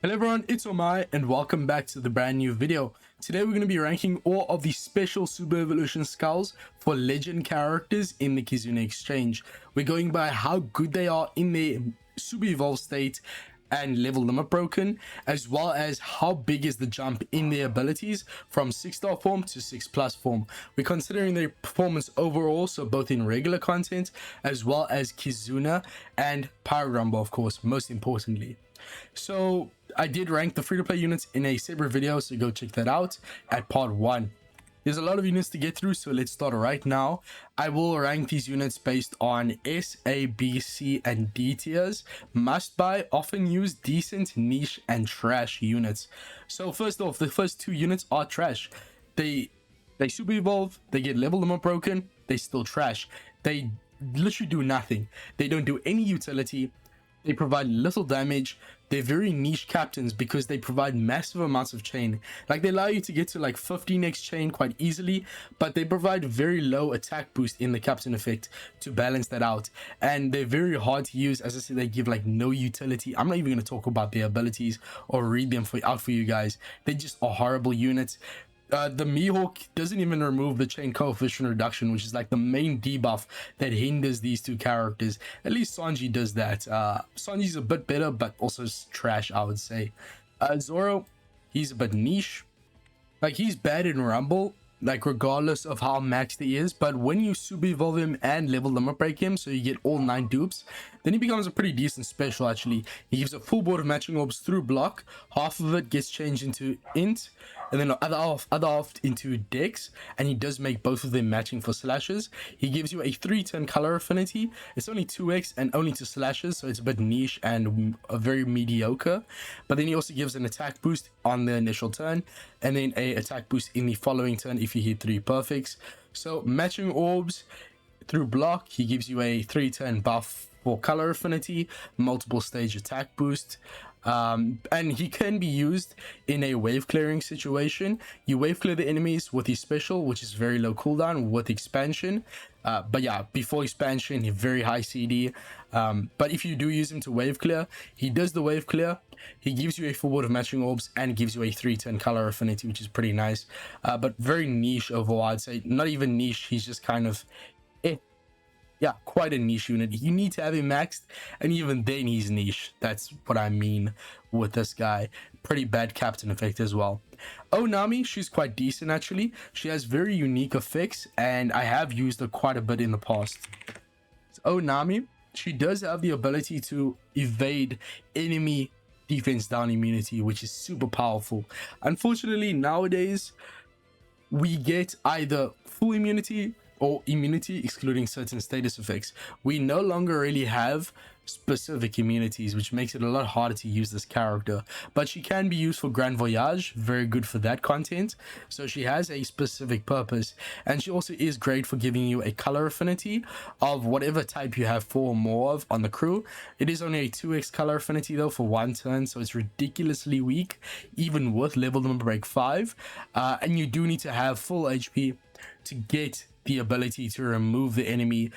Hello everyone, it's Omae and welcome back to the brand new video. Today we're going to be ranking all of the special Super Evolution skulls for legend characters in the Kizuna exchange. We're going by how good they are in their Super Evolved state and level limit broken, as well as how big is the jump in their abilities from 6-star form to 6+ form. We're considering their performance overall, so both in regular content as well as Kizuna and Pyro Rumble, of course, most importantly. So I did rank the free-to-play units in a separate video, so go check that out at part 1. There's a lot of units to get through, so let's start right now. I will rank these units based on S, A, B, C, and D tiers. Must buy, often used, decent, niche, and trash units. So first off, the first two units are trash. They super evolve, they get level limit broken, they still trash. They literally do nothing. They don't do any utility. They provide little damage. They're very niche captains because they provide massive amounts of chain. Like, they allow you to get to like 15x chain quite easily, but they provide very low attack boost in the captain effect to balance that out. And they're very hard to use. As I said, they give like no utility. I'm not even going to talk about their abilities or read them out for you guys. They just are horrible units. The Mihawk doesn't even remove the chain coefficient reduction, which is like the main debuff that hinders these two characters. At least Sanji does that. Sanji's a bit better, but also trash, I would say. Zoro, he's a bit niche. Like, he's bad in Rumble, like regardless of how maxed he is, but when you super evolve him and level limit break him, so you get all 9 dupes, then he becomes a pretty decent special. Actually, he gives a full board of matching orbs through block. Half of it gets changed into int, and then the other half into dex, and he does make both of them matching for slashes. He gives you a 3-turn color affinity. It's only 2x and only to slashes, so it's a bit niche and a very mediocre. But then he also gives an attack boost on the initial turn, and then a attack boost in the following turn if you hit 3 perfects. So matching orbs through block, he gives you a 3-turn buff for color affinity, multiple stage attack boost, and he can be used in a wave clearing situation. You wave clear the enemies with his special, which is very low cooldown with expansion, but yeah, before expansion, he very high CD. But if you do use him to wave clear, he does the wave clear, he gives you a full board of matching orbs, and gives you a 3-turn color affinity, which is pretty nice, but very niche overall. I'd say not even niche, he's just kind of yeah, quite a niche unit. You need to have him maxed, and even then he's niche. That's what I mean with this guy. Pretty bad captain effect as well. Nami, she's quite decent actually. She has very unique effects, and I have used her quite a bit in the past. So Nami, she does have the ability to evade enemy defense down immunity, which is super powerful. Unfortunately, nowadays we get either full immunity or immunity excluding certain status effects. We no longer really have specific immunities, which makes it a lot harder to use this character, but she can be used for Grand Voyage, very good for that content. So she has a specific purpose, and she also is great for giving you a color affinity of whatever type you have 4 or more of on the crew. It is only a 2x color affinity though for 1 turn, so it's ridiculously weak even with level number break 5, and you do need to have full HP to get the ability to remove the enemy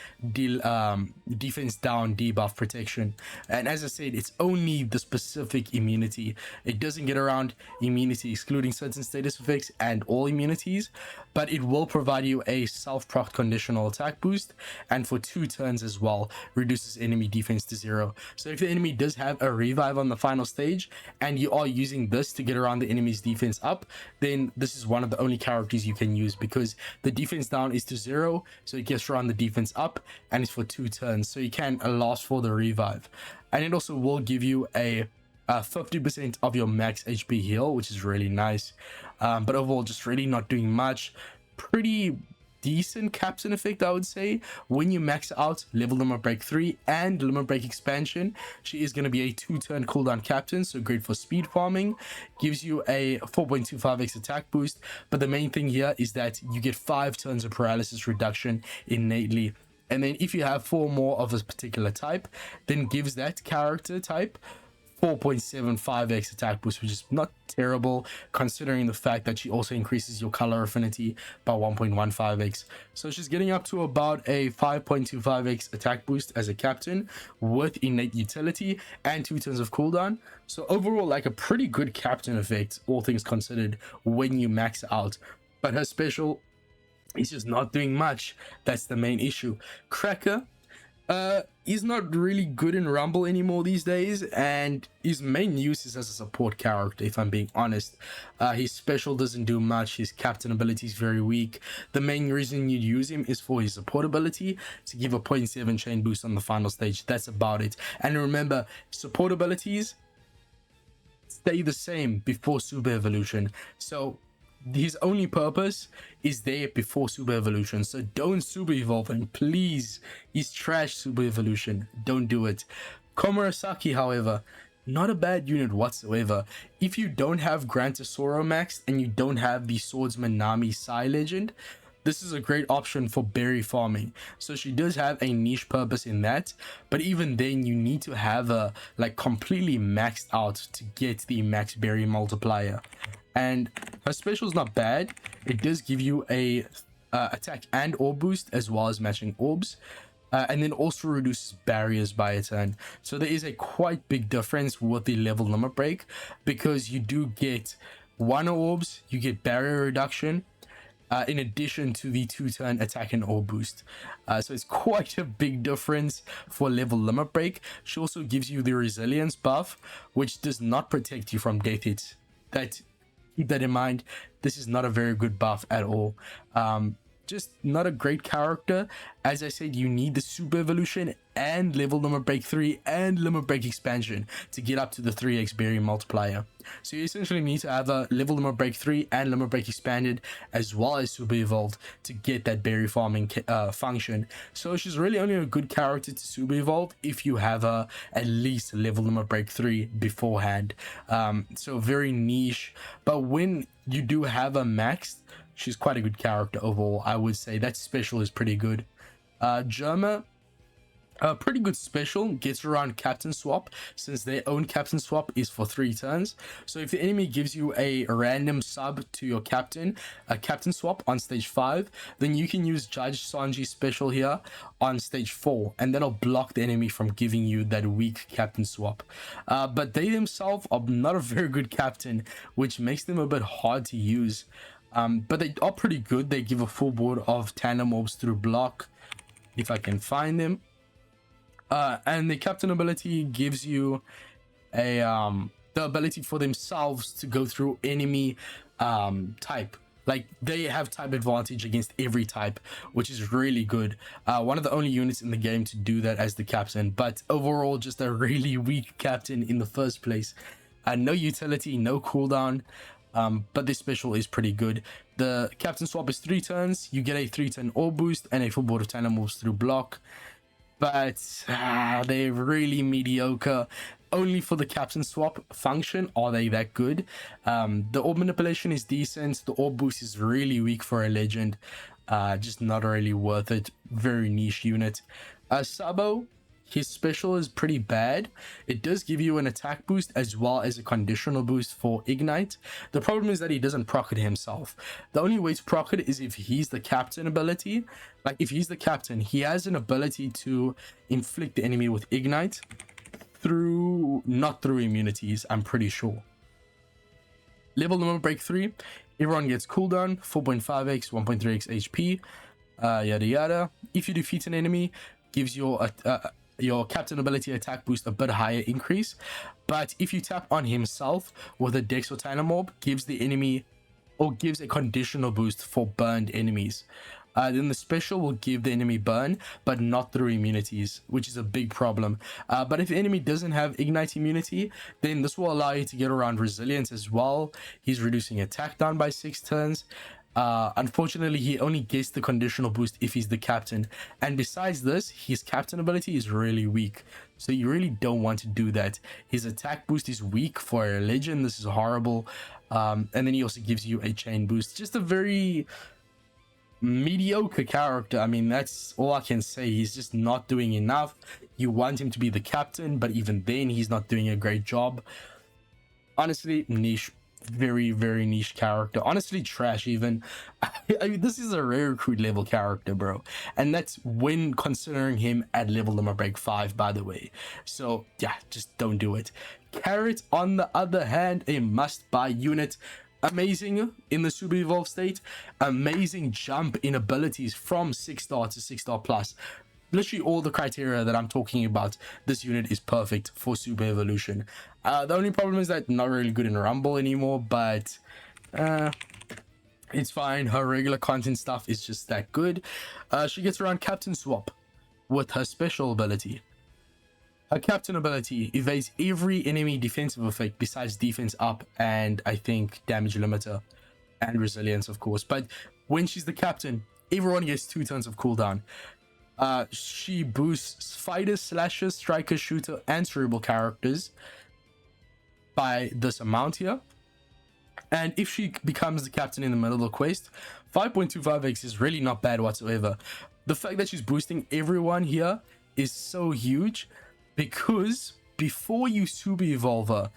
defense down debuff protection. And as I said, it's only the specific immunity. It doesn't get around immunity excluding certain status effects and all immunities, but it will provide you a self-proc conditional attack boost, and for 2 turns as well reduces enemy defense to 0. So if the enemy does have a revive on the final stage and you are using this to get around the enemy's defense up, then this is one of the only characters you can use, because the defense down is to 0, so it gets around the defense up, and it's for 2 turns, so you can last for the revive. And it also will give you a 50% of your max HP heal, which is really nice. But overall, just really not doing much. Pretty decent captain effect, I would say. When you max out level limit break 3 and limit break expansion, she is going to be a 2-turn cooldown captain, so great for speed farming. Gives you a 4.25x attack boost, but the main thing here is that you get 5 turns of paralysis reduction innately. And then if you have 4 more of a particular type, then gives that character type 4.75x attack boost, which is not terrible considering the fact that she also increases your color affinity by 1.15x. So she's getting up to about a 5.25x attack boost as a captain with innate utility and 2 turns of cooldown. So overall, like a pretty good captain effect, all things considered, when you max out. But her special is just not doing much. That's the main issue. Cracker, he's not really good in Rumble anymore these days, and his main use is as a support character, if I'm being honest. His special doesn't do much. His captain ability is very weak. The main reason you use him is for his support ability to give a 0.7 chain boost on the final stage. That's about it. And remember, support abilities stay the same before super evolution, so his only purpose is there before super evolution. So don't super evolve him, please. He's trash super evolution, don't do it. Komurasaki, however, not a bad unit whatsoever. If you don't have Gran Tesoro maxed and you don't have the Swordsman Nami Sai legend, this is a great option for berry farming. So she does have a niche purpose in that, but even then you need to have her like completely maxed out to get the max berry multiplier. And her special is not bad. It does give you a attack and orb boost as well as matching orbs, and then also reduces barriers by a turn. So there is a quite big difference with the level limit break, because you do get 1 orbs, you get barrier reduction, in addition to the 2-turn attack and orb boost. So it's quite a big difference for level limit break. She also gives you the resilience buff, which does not protect you from death hits. Keep that in mind. This is not a very good buff at all. Just not a great character. As I said, you need the super evolution and level limit break 3 and limit break expansion to get up to the 3x berry multiplier. So you essentially need to have a level limit break 3 and limit break expanded as well as super evolved to get that berry farming function. So she's really only a good character to super evolve if you have at least level limit break 3 beforehand. So very niche, but when you do have a maxed, she's quite a good character overall. I would say that special is pretty good. Germa, a pretty good special, gets around captain swap, since their own captain swap is for 3 turns. So if the enemy gives you a random sub to your captain, a captain swap on stage 5, then you can use Judge Sanji's special here on stage 4, and that'll block the enemy from giving you that weak captain swap. But they themselves are not a very good captain, which makes them a bit hard to use. But they are pretty good. They give a full board of tandem orbs through block, if I can find them. And the captain ability gives you a the ability for themselves to go through enemy type. Like, they have type advantage against every type, which is really good. One of the only units in the game to do that as the captain, but overall just a really weak captain in the first place. No utility, no cooldown. But this special is pretty good. The captain swap is 3 turns. You get a 3-turn orb boost and a full board of tandem moves through block. But they're really mediocre. Only for the captain swap function are they that good. The orb manipulation is decent. The orb boost is really weak for a legend. Just not really worth it. Very niche unit. Sabo, his special is pretty bad. It does give you an attack boost as well as a conditional boost for Ignite. The problem is that he doesn't proc it himself. The only way to proc it is if he's the captain ability. Like, if he's the captain, he has an ability to inflict the enemy with Ignite not through immunities, I'm pretty sure. Level limit break 3, everyone gets cooldown, 4.5x, 1.3x HP, yada yada. If you defeat an enemy, gives your captain ability attack boost a bit higher increase, but if you tap on himself with a Dex or Tandem Orb, gives the enemy, or gives a conditional boost for burned enemies. Then the special will give the enemy burn, but not through immunities, which is a big problem. But if the enemy doesn't have Ignite immunity, then this will allow you to get around resilience as well. He's reducing attack down by 6 turns. Unfortunately, he only gets the conditional boost if he's the captain, and besides this, his captain ability is really weak, so you really don't want to do that. His attack boost is weak for a legend. This is horrible. And then he also gives you a chain boost. Just a very mediocre character. I mean, that's all I can say. He's just not doing enough. You want him to be the captain, but even then he's not doing a great job. Honestly, niche. Very, very niche character. Honestly, trash even. I mean, this is a rare recruit level character, bro. And that's when considering him at level limit break 5, by the way. So yeah, just don't do it. Carrot, on the other hand, a must-buy unit. Amazing in the super evolved state. Amazing jump in abilities from 6-star to 6-star plus. Literally all the criteria that I'm talking about, this unit is perfect for super evolution. The only problem is that not really good in Rumble anymore, but it's fine. Her regular content stuff is just that good. She gets around Captain Swap with her special ability. Her Captain ability evades every enemy defensive effect besides defense up and I think damage limiter and resilience, of course. But when she's the captain, everyone gets 2 turns of cooldown. She boosts fighter, slasher, striker, shooter, and cerebral characters by this amount here. And if she becomes the captain in the middle of the quest, 5.25x is really not bad whatsoever. The fact that she's boosting everyone here is so huge because before you super evolve her,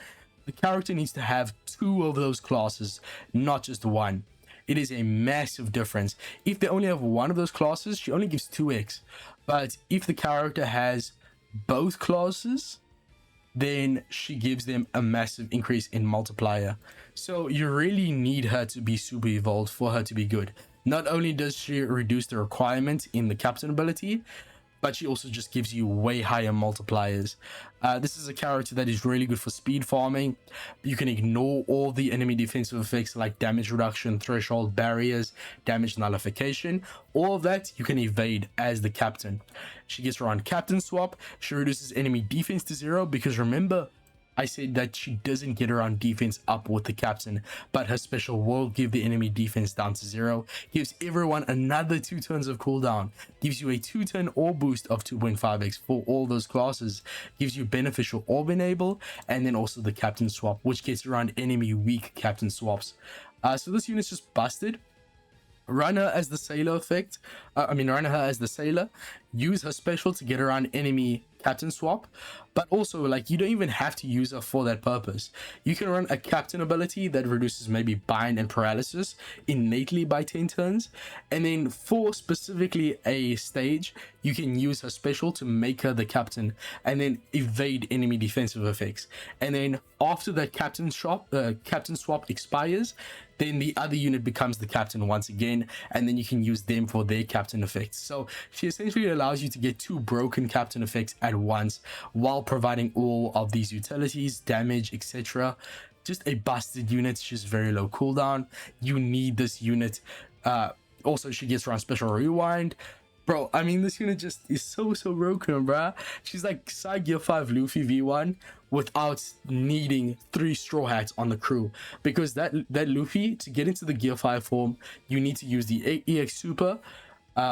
the character needs to have 2 of those classes, not just 1. It is a massive difference. If they only have 1 of those classes, she only gives 2x. But if the character has both classes, then she gives them a massive increase in multiplier. So you really need her to be super evolved for her to be good. Not only does she reduce the requirement in the captain ability, but she also just gives you way higher multipliers. This is a character that is really good for speed farming. You can ignore all the enemy defensive effects like damage reduction, threshold, barriers, damage nullification. All of that you can evade as the captain. She gets around Captain Swap. She reduces enemy defense to 0 because remember, I said that she doesn't get around defense up with the captain, but her special will give the enemy defense down to 0, gives everyone another 2 turns of cooldown, gives you a 2-turn orb boost of 2.5x for all those classes, gives you beneficial orb enable, and then also the captain swap, which gets around enemy weak captain swaps. So this unit's just busted. Run her as the sailor effect. Run her as the sailor. Use her special to get around enemy captain swap. But also, like, you don't even have to use her for that purpose. You can run a captain ability that reduces maybe bind and paralysis innately by 10 turns. And then for specifically a stage, you can use her special to make her the captain and then evade enemy defensive effects. And then after that captain swap expires, then the other unit becomes the captain once again, and then you can use them for their captain effects. So she essentially allows you to get 2 broken captain effects at once while providing all of these utilities, damage, etc. Just a busted unit. She's very low cooldown. You need this unit. Also, she gets around special rewind. Bro, I mean, this unit just is so broken, bruh. She's like Psy Gear 5 Luffy V1 without needing 3 Straw Hats on the crew. Because that Luffy, to get into the Gear 5 form, you need to use the EX Super,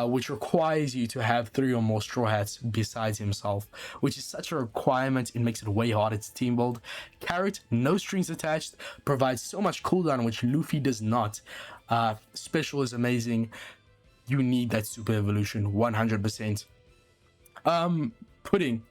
which requires you to have 3 or more Straw Hats besides himself, which is such a requirement. It makes it way harder to team build. Carrot, no strings attached, provides so much cooldown, which Luffy does not. Special is amazing. You need that super evolution 100%. Pudding,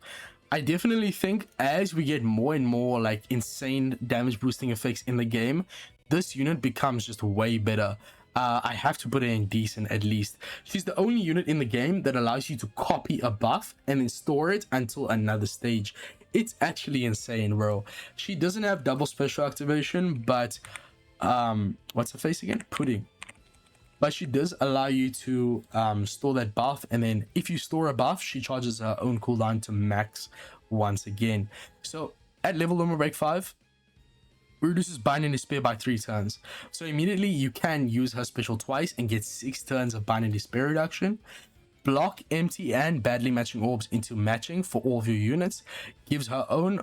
I definitely think as we get more and more like insane damage boosting effects in the game, this unit becomes just way better. I have to put her in decent at least. She's the only unit in the game that allows you to copy a buff and then store it until another stage. It's actually insane, bro. She doesn't have double special activation, but what's her face again? Pudding. But she does allow you to store that buff, and then if you store a buff, she charges her own cooldown to max once again. So at level limit break 5, reduces bind and despair by 3 turns. So immediately you can use her special twice and get 6 turns of bind and despair reduction. Block, empty, and badly matching orbs into matching for all of your units. Gives her own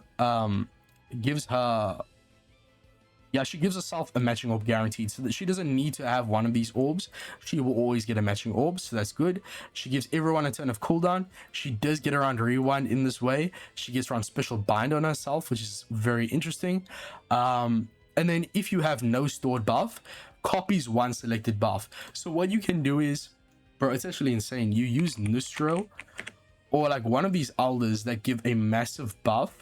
she gives herself a matching orb guaranteed, so that she doesn't need to have one of these orbs. She will always get a matching orb, so that's good. She gives everyone a turn of cooldown. She does get around rewind in this way. She gets around special bind on herself, which is very interesting. And then if you have no stored buff, copies one selected buff. So what you can do is, bro, it's actually insane. You use Nustro or like one of these elders that give a massive buff,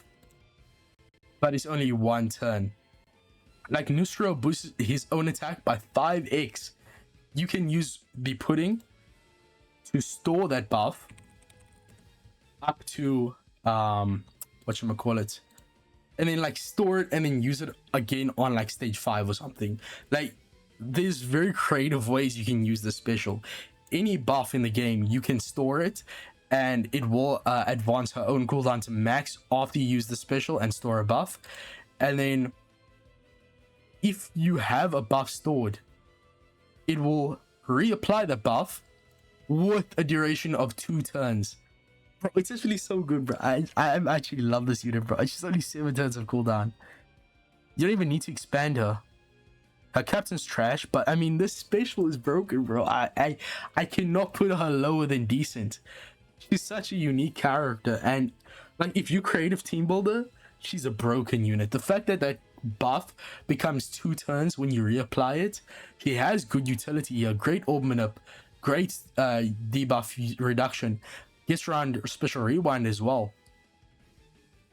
but it's only one turn. Like Nustro boosts his own attack by 5x. You can use the pudding to store that buff up to whatchamacallit, and then like store it and then use it again on like stage 5 or something. Like there's very creative ways you can use this special. Any buff in the game, you can store it and it will advance her own cooldown to max after you use the special and store a buff. And then if you have a buff stored, it will reapply the buff with a duration of 2 turns. Bro, it's actually so good, bro. I actually love this unit, bro. She's only 7 turns of cooldown. You don't even need to expand her. Her captain's trash, but I mean, this special is broken, bro. I cannot put her lower than decent. She's such a unique character, and like if you creative team builder, she's a broken unit. The fact that that buff becomes 2 turns when you reapply it, he has good utility here. Great orbment up, great debuff reduction, gets around special rewind as well,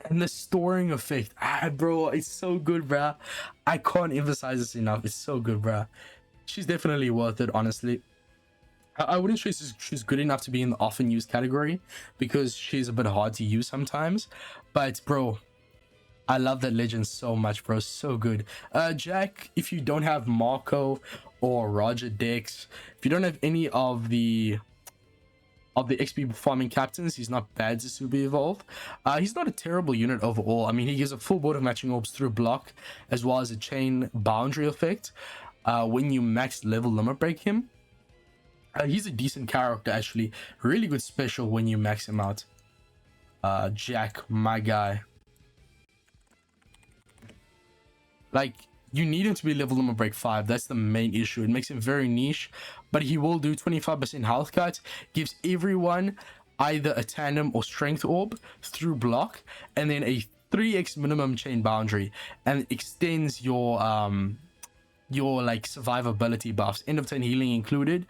and the storing effect, bro, it's so good, bro. I can't emphasize this enough. It's so good, bro. She's definitely worth it, honestly. I wouldn't say she's good enough to be in the often used category because she's a bit hard to use sometimes, but bro, I love that legend so much, bro. So good. Jack, if you don't have Marco or Roger Dex, if you don't have any of the XP farming captains, he's not bad to super evolve. He's not a terrible unit overall. I mean, he gives a full board of matching orbs through block as well as a chain boundary effect when you max level limit break him. He's a decent character, actually. Really good special when you max him out. Jack, my guy. Like, you need him to be level limit break 5. That's the main issue. It makes him very niche, but he will do 25% health cut. Gives everyone either a tandem or strength orb through block, and then a 3x minimum chain boundary, and extends your like survivability buffs, end of turn healing included.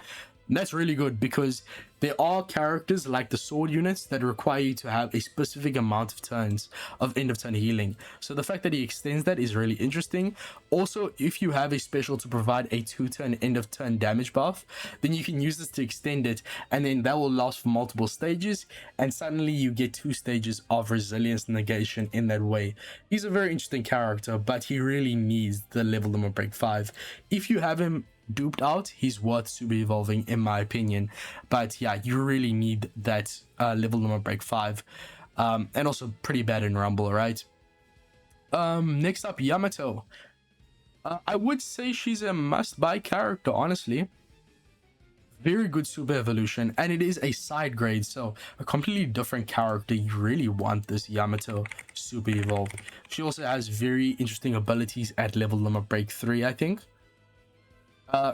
And that's really good because there are characters like the sword units that require you to have a specific amount of turns of end of turn healing. So the fact that he extends that is really interesting. Also, if you have a special to provide a 2-turn end of turn damage buff, then you can use this to extend it, and then that will last for multiple stages, and suddenly you get 2 stages of resilience negation in that way. He's a very interesting character, but he really needs the level limit break 5. If you have him duped out, he's worth super evolving in my opinion, but yeah, you really need that level limit break 5, and also pretty bad in rumble, right? Next up, Yamato. I would say she's a must-buy character, honestly. Very good super evolution, and it is a side grade, so a completely different character. You really want this Yamato super evolved. She also has very interesting abilities at level limit break 3, I think.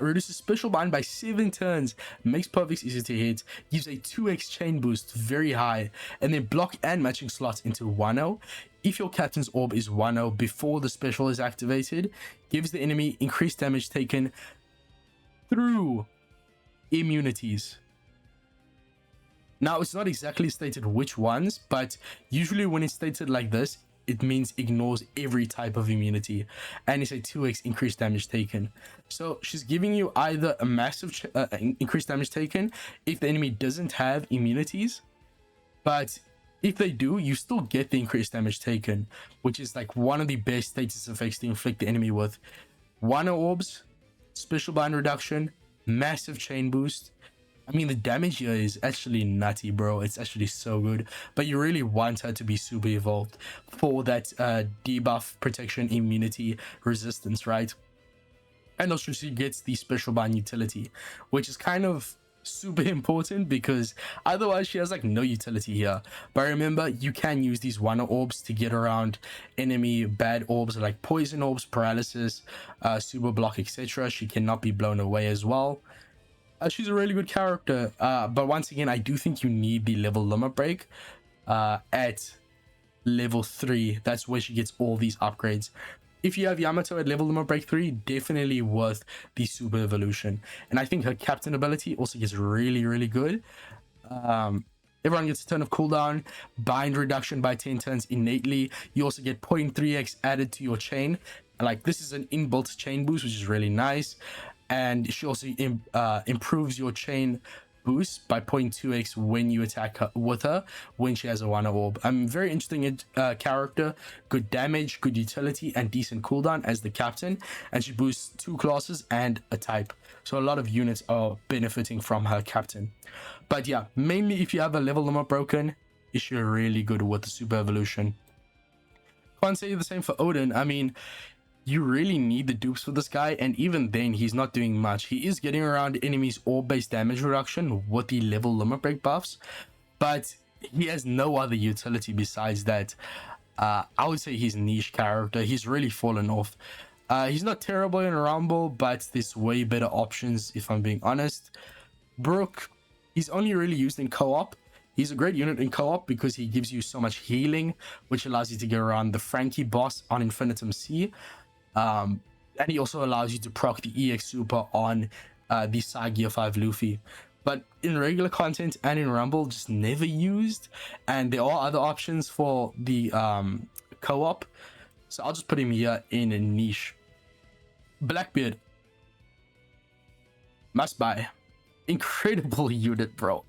Reduces special bind by 7 turns, makes perfects easy to hit, gives a 2x chain boost very high, and then block and matching slots into 1-0. If your captain's orb is 1-0 before the special is activated, gives the enemy increased damage taken through immunities. Now, it's not exactly stated which ones, but usually when it's stated like this, it means ignores every type of immunity, and it's a 2x increased damage taken. So she's giving you either a massive increased damage taken if the enemy doesn't have immunities, but if they do, you still get the increased damage taken, which is like one of the best status effects to inflict the enemy with. 1 orbs, special bind reduction, massive chain boost. I mean, the damage here is actually nutty, bro. It's actually so good. But you really want her to be super evolved for that debuff, protection, immunity, resistance, right? And also she gets the special bind utility, which is kind of super important because otherwise she has like no utility here. But remember, you can use these 1 orbs to get around enemy bad orbs like poison orbs, paralysis, super block, etc. She cannot be blown away as well. She's a really good character, but once again, I do think you need the level limit break at level 3. That's where she gets all these upgrades. if you have Yamato at level limit break 3, definitely worth the super evolution. And I think her captain ability also gets really, really good. Everyone gets a turn of cooldown, bind reduction by 10 turns innately. You also get 0.3x added to your chain. Like, this is an inbuilt chain boost, which is really nice. And she also improves your chain boost by 0.2x when you attack her with her when she has a 1 orb. Very interesting character, good damage, good utility, and decent cooldown as the captain. And she boosts 2 classes and a type, so a lot of units are benefiting from her captain. But yeah, mainly if you have a level limit broken, is she really good with the super evolution. Can't say the same for Odin. I mean, you really need the dupes for this guy, and even then he's not doing much. He is getting around enemies orb based damage reduction with the level limit break buffs, but he has no other utility besides that. I would say he's niche character. He's really fallen off. He's not terrible in Rumble, but there's way better options if I'm being honest. Brook, he's only really used in co-op. He's a great unit in co-op because he gives you so much healing, which allows you to get around the Frankie boss on Infinitum C. And he also allows you to proc the EX Super on the Sagia 5 Luffy. But in regular content and in Rumble, just never used. And there are other options for the co-op. So I'll just put him here in a niche. Blackbeard. Must buy. Incredible unit, bro.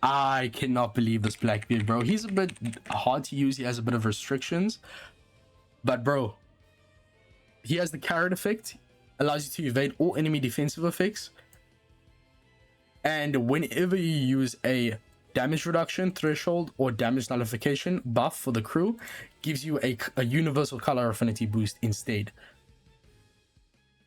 I cannot believe this Blackbeard, bro. He's a bit hard to use. He has a bit of restrictions. But, bro, he has the carrot effect. Allows you to evade all enemy defensive effects. And whenever you use a damage reduction, threshold, or damage nullification buff for the crew, gives you a universal color affinity boost instead.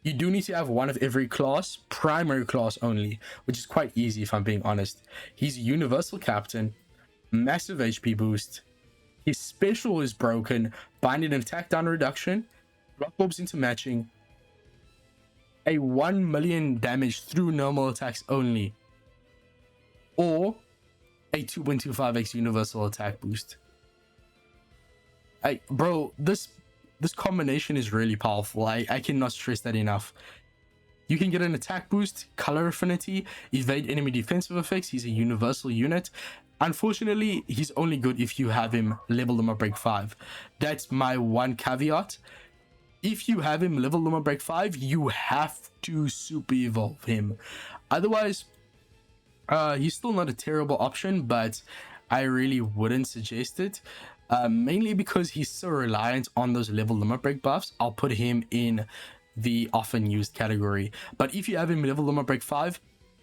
You do need to have one of every class, primary class only, which is quite easy if I'm being honest. He's a universal captain, massive HP boost. His special is broken, binding and attack down reduction, rock orbs into matching, a 1 million damage through normal attacks only, or a 2.25x universal attack boost. Bro, this combination is really powerful. I cannot stress that enough. You can get an attack boost, color affinity, evade enemy defensive effects. He's a universal unit. Unfortunately, he's only good if you have him level limit break 5. That's my one caveat. If you have him level limit break 5, you have to super evolve him. Otherwise, he's still not a terrible option, but I really wouldn't suggest it. Mainly because he's so reliant on those level limit break buffs. I'll put him in the often used category. But if you have him level limit break 5,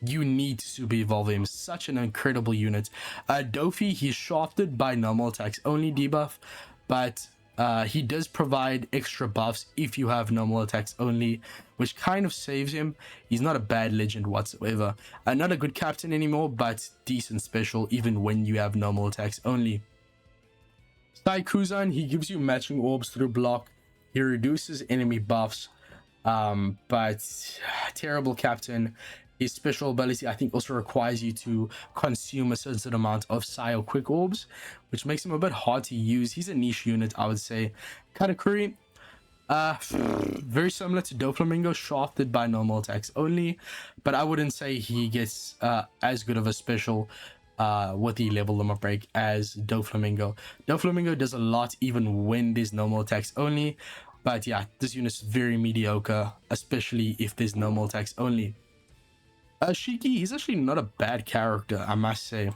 you need to super evolve him. Such an incredible unit. Dofi, he's shafted by normal attacks only debuff, but he does provide extra buffs if you have normal attacks only, which kind of saves him. He's not a bad legend whatsoever. Not a good captain anymore, but decent special even when you have normal attacks only. Kuzan, he gives you matching orbs through block. He reduces enemy buffs, but terrible captain. His special ability, I think, also requires you to consume a certain amount of Psi or Quick Orbs, which makes him a bit hard to use. He's a niche unit, I would say. Katakuri, very similar to Doflamingo, shafted by normal attacks only, but I wouldn't say he gets as good of a special with the level limit break as Doflamingo. Doflamingo does a lot even when there's normal attacks only, but yeah, this unit's very mediocre, especially if there's normal attacks only. Shiki, he's actually not a bad character, I must say.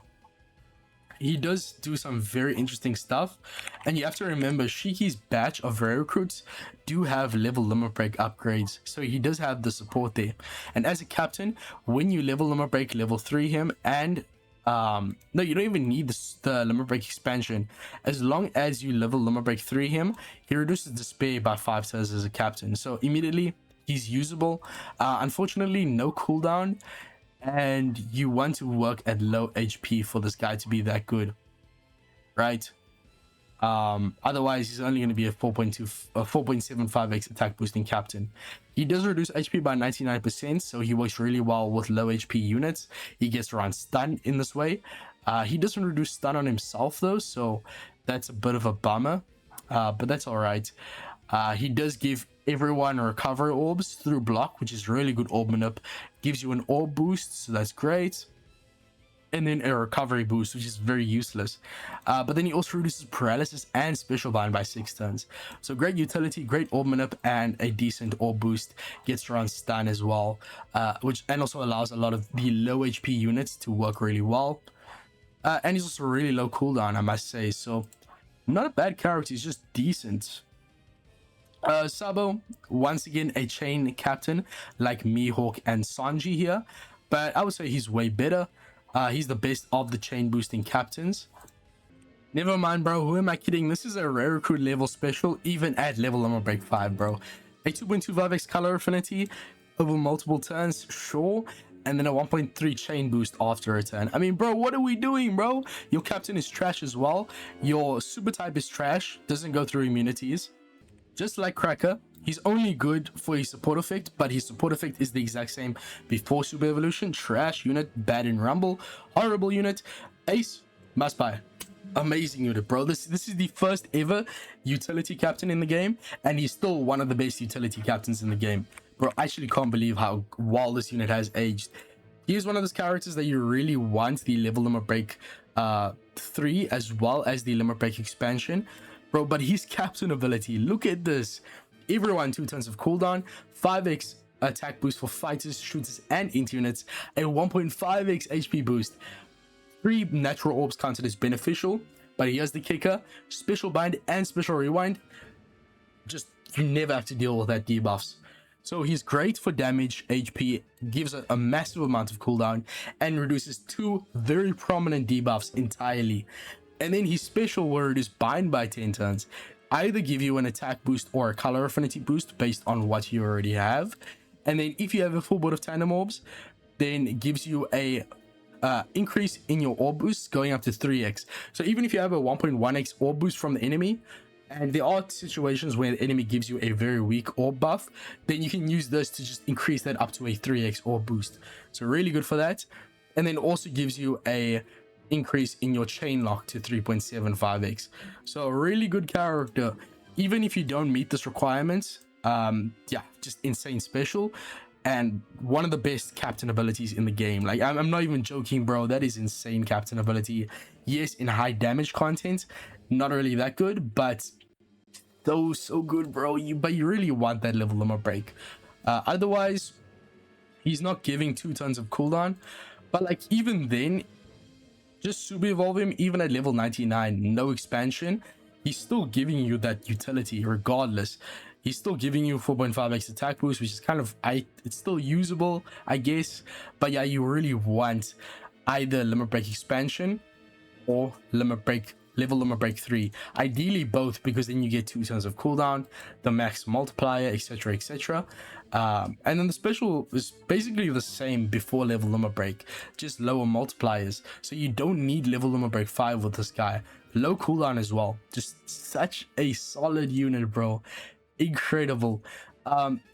He does do some very interesting stuff, and you have to remember Shiki's batch of rare recruits do have level limit break upgrades, so he does have the support there. And as a captain, when you level limit break level 3 him, and no, you don't even need the limit break expansion. As long as you level limit break 3 him, he reduces despair by 5 turns as a captain, so immediately he's usable. Unfortunately, no cooldown, and you want to work at low HP for this guy to be that good, right? Otherwise he's only going to be a 4.75x attack boosting captain. He does reduce HP by 99%, so he works really well with low HP units. He gets around stun in this way. He doesn't reduce stun on himself though, so that's a bit of a bummer, but that's all right. He does give everyone recovery orbs through block, which is really good orb manip. Gives you an orb boost, so that's great. And then a recovery boost, which is very useless. But then he also reduces paralysis and special bind by 6 turns. So great utility, great orb manip, and a decent orb boost. Gets around stun as well, which and also allows a lot of the low HP units to work really well. And he's also really low cooldown, I must say. So not a bad character, he's just decent. Sabo, once again a chain captain like Mihawk and Sanji here, but I would say he's way better. He's the best of the chain boosting captains. Never mind, bro. Who am I kidding? This is a rare recruit level special, even at level Limit Break 5, bro. A 2.25x color affinity over multiple turns, sure. And then a 1.3 chain boost after a turn. I mean, bro, what are we doing, bro? Your captain is trash as well. Your super type is trash. Doesn't go through immunities. Just like Cracker, he's only good for his support effect, but his support effect is the exact same before Super Evolution. Trash unit, bad in Rumble, horrible unit, ace, must buy. Amazing unit, bro. This is the first ever utility captain in the game, and he's still one of the best utility captains in the game. Bro, I actually can't believe how well this unit has aged. He's one of those characters that you really want the level Limit Break 3 as well as the Limit Break expansion. Bro, but his captain ability, look at this. Everyone 2 turns of cooldown, 5x attack boost for fighters, shooters, and int units, a 1.5x HP boost. 3 natural orbs counted as beneficial, but he has the kicker, special bind and special rewind. Just, you never have to deal with that debuffs. So he's great for damage, HP, gives a massive amount of cooldown, and reduces 2 very prominent debuffs entirely. And then his special word is bind by 10 turns. Either give you an attack boost or a color affinity boost based on what you already have. And then if you have a full board of tandem orbs, then it gives you a increase in your orb boost going up to 3x. So even if you have a 1.1x orb boost from the enemy, and there are situations where the enemy gives you a very weak orb buff, then you can use this to just increase that up to a 3x orb boost. So really good for that. And then also gives you a increase in your chain lock to 3.75x. So a really good character, even if you don't meet this requirement. Yeah, just insane special, and one of the best captain abilities in the game. Like, I'm not even joking, bro. That is insane captain ability. Yes, in high damage content, not really that good, but so good, bro. But you really want that level Limit Break. Otherwise, he's not giving 2 tons of cooldown, but like even then, just super evolve him even at level 99, no expansion, he's still giving you that utility regardless. He's still giving you 4.5x attack boost, which is kind of, it's still usable, I guess. But yeah, you really want either Limit Break expansion or level Limit Break 3. Ideally both, because then you get 2 turns of cooldown, the max multiplier, etc, etc. And then the special is basically the same before level Limit Break, just lower multipliers. So you don't need level Limit Break 5 with this guy. Low cooldown as well. Just such a solid unit, bro. Incredible.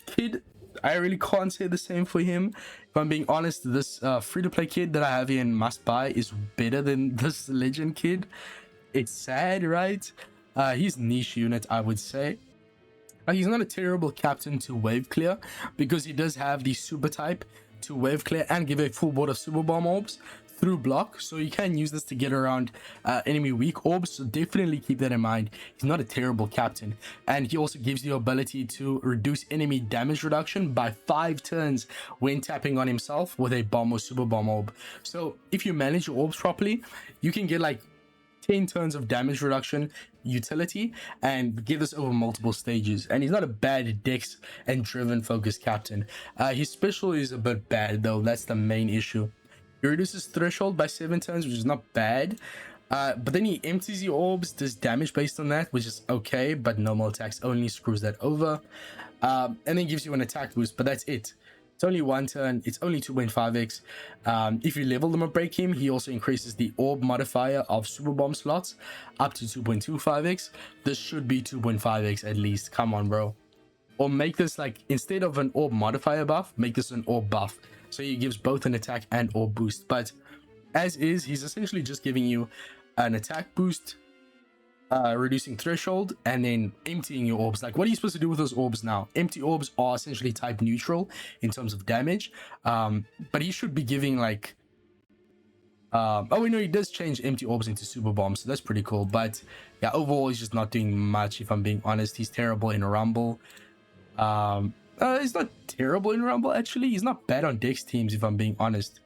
Kid, I really can't say the same for him. If I'm being honest, this free-to-play kid that I have here in Must Buy is better than this legend kid. It's sad, right? He's niche unit, I would say. He's not a terrible captain to wave clear, because he does have the super type to wave clear and give a full board of super bomb orbs through block, so you can use this to get around enemy weak orbs. So definitely keep that in mind. He's not a terrible captain, and he also gives the ability to reduce enemy damage reduction by 5 turns when tapping on himself with a bomb or super bomb orb. So if you manage your orbs properly, you can get like 10 turns of damage reduction utility and give this over multiple stages. And he's not a bad dex and driven focused captain. His special is a bit bad though, that's the main issue. He reduces threshold by 7 turns, which is not bad, but then he empties your orbs, does damage based on that, which is okay, but normal attacks only, screws that over, and then gives you an attack boost, but that's it. It's only 1 turn, it's only 2.5x. If you level them or break him, he also increases the orb modifier of super bomb slots up to 2.25x. This should be 2.5x at least, come on bro. Or make this like, instead of an orb modifier buff, make this an orb buff, so he gives both an attack and orb boost. But as is, he's essentially just giving you an attack boost reducing threshold, and then emptying your orbs. Like, what are you supposed to do with those orbs now? Empty orbs are essentially type neutral in terms of damage, but he should be giving like oh we know he does change empty orbs into super bombs, so that's pretty cool. But yeah, overall he's just not doing much, if I'm being honest. He's terrible in Rumble. He's not terrible in Rumble, actually. He's not bad on Dex teams, if I'm being honest.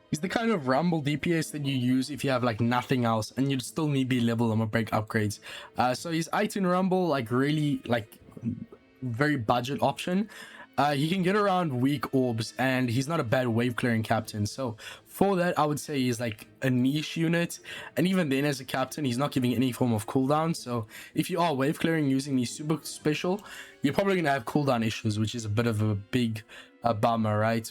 He's the kind of Rumble DPS that you use if you have like nothing else and you'd still need the level and break upgrades. So he's 8 in Rumble, like really like very budget option. He can get around weak orbs, and he's not a bad wave clearing captain. So for that, I would say he's like a niche unit. And even then, as a captain, he's not giving any form of cooldown. So if you are wave clearing using the super special, you're probably going to have cooldown issues, which is a bit of a big bummer, right?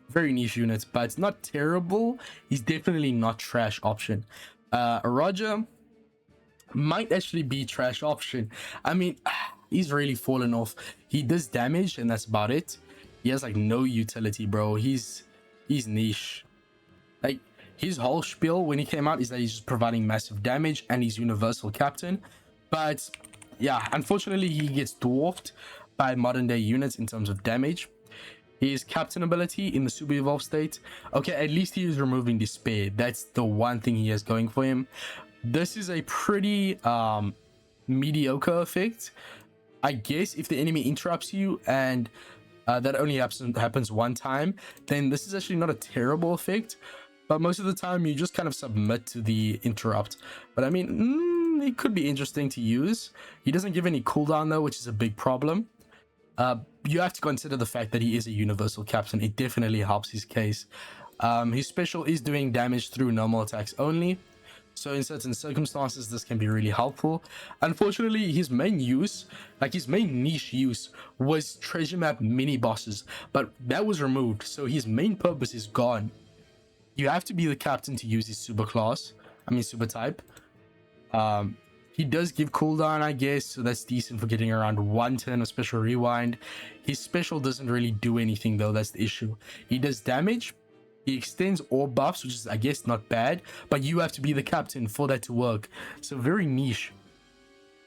Very niche unit, but it's not terrible. He's definitely not trash option. Roger might actually be trash option. I mean, he's really fallen off. He does damage, and that's about it. He has like no utility, bro. He's niche. Like, his whole spiel when he came out is that he's just providing massive damage and he's universal captain. But yeah, unfortunately he gets dwarfed by modern day units in terms of damage. His captain ability in the super evolved state, okay, at least he is removing despair. That's the one thing he has going for him. This is a pretty mediocre effect. I guess if the enemy interrupts you and that only happens one time, then this is actually not a terrible effect. But most of the time you just kind of submit to the interrupt. But I mean, it could be interesting to use. He doesn't give any cooldown though, which is a big problem. You have to consider the fact that he is a universal captain. It definitely helps his case. His special is doing damage through normal attacks only. So in certain circumstances, this can be really helpful. Unfortunately, his main use, like his main niche use, was treasure map mini bosses, but that was removed. So his main purpose is gone. You have to be the captain to use his super class. I mean, super type. He does give cooldown, I guess, so that's decent for getting around one turn of special rewind. His special doesn't really do anything though, that's the issue. He does damage. He extends orb buffs, which is, I guess, not bad, but you have to be the captain for that to work. So very niche.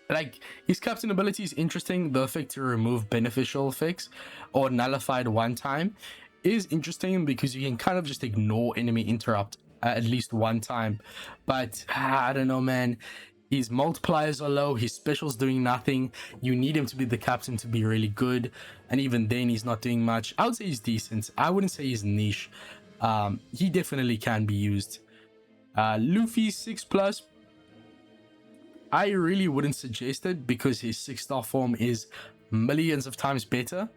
Like, his captain ability is interesting. The effect to remove beneficial effects or nullify at one time is interesting because you can kind of just ignore enemy interrupt at least one time. But I don't know, man. His multipliers are low, his special's doing nothing. You need him to be the captain to be really good, and even then he's not doing much. I would say he's decent. I wouldn't say he's niche. He definitely can be used. Luffy 6+, I really wouldn't suggest it because his 6-star form is millions of times better.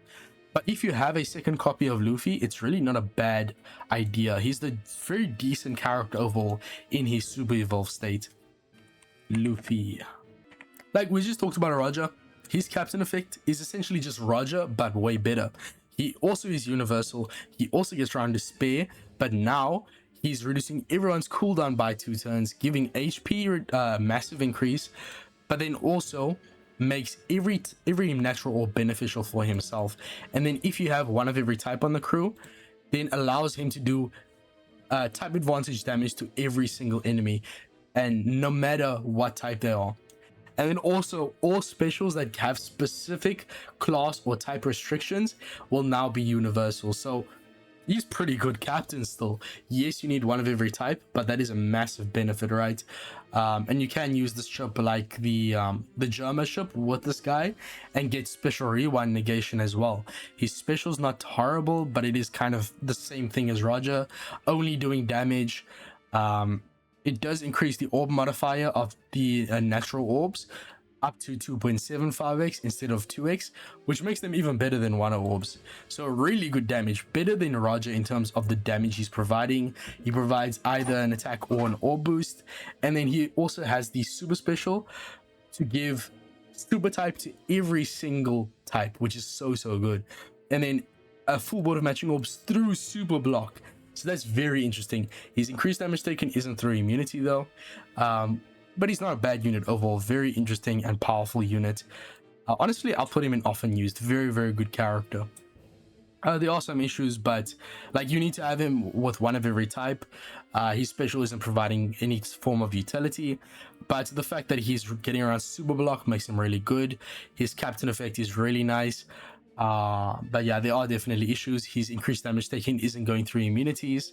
But if you have a second copy of Luffy, it's really not a bad idea. He's the very decent character overall in his super evolved state. Luffy. Like we just talked about Roger, his captain effect is essentially just Roger, but way better. He also is universal. He also gets around despair, but now he's reducing everyone's cooldown by 2 turns, giving HP massive increase, but then also makes every natural orb beneficial for himself. And then if you have one of every type on the crew, then allows him to do type advantage damage to every single enemy, and no matter what type they are. And then also all specials that have specific class or type restrictions will now be universal. So he's pretty good captain still. Yes, you need one of every type, but that is a massive benefit, right? And you can use this ship like the Germa ship with this guy and get special rewind negation as well. His special's not horrible, but it is kind of the same thing as Roger, only doing damage. It does increase the orb modifier of the natural orbs up to 2.75x instead of 2x, which makes them even better than Wano orbs. So really good damage, better than Roger in terms of the damage he's providing. He provides either an attack or an orb boost, and then he also has the super special to give super type to every single type, which is so good. And then a full board of matching orbs through super block. So that's very interesting. His increased damage taken isn't through immunity though, but he's not a bad unit overall. Very interesting and powerful unit. Honestly, I'll put him in often used. Very good character. There are some issues, but like you need to have him with one of every type. His special isn't providing any form of utility, but the fact that he's getting around super block makes him really good. His captain effect is really nice. But yeah, there are definitely issues. His increased damage taken isn't going through immunities.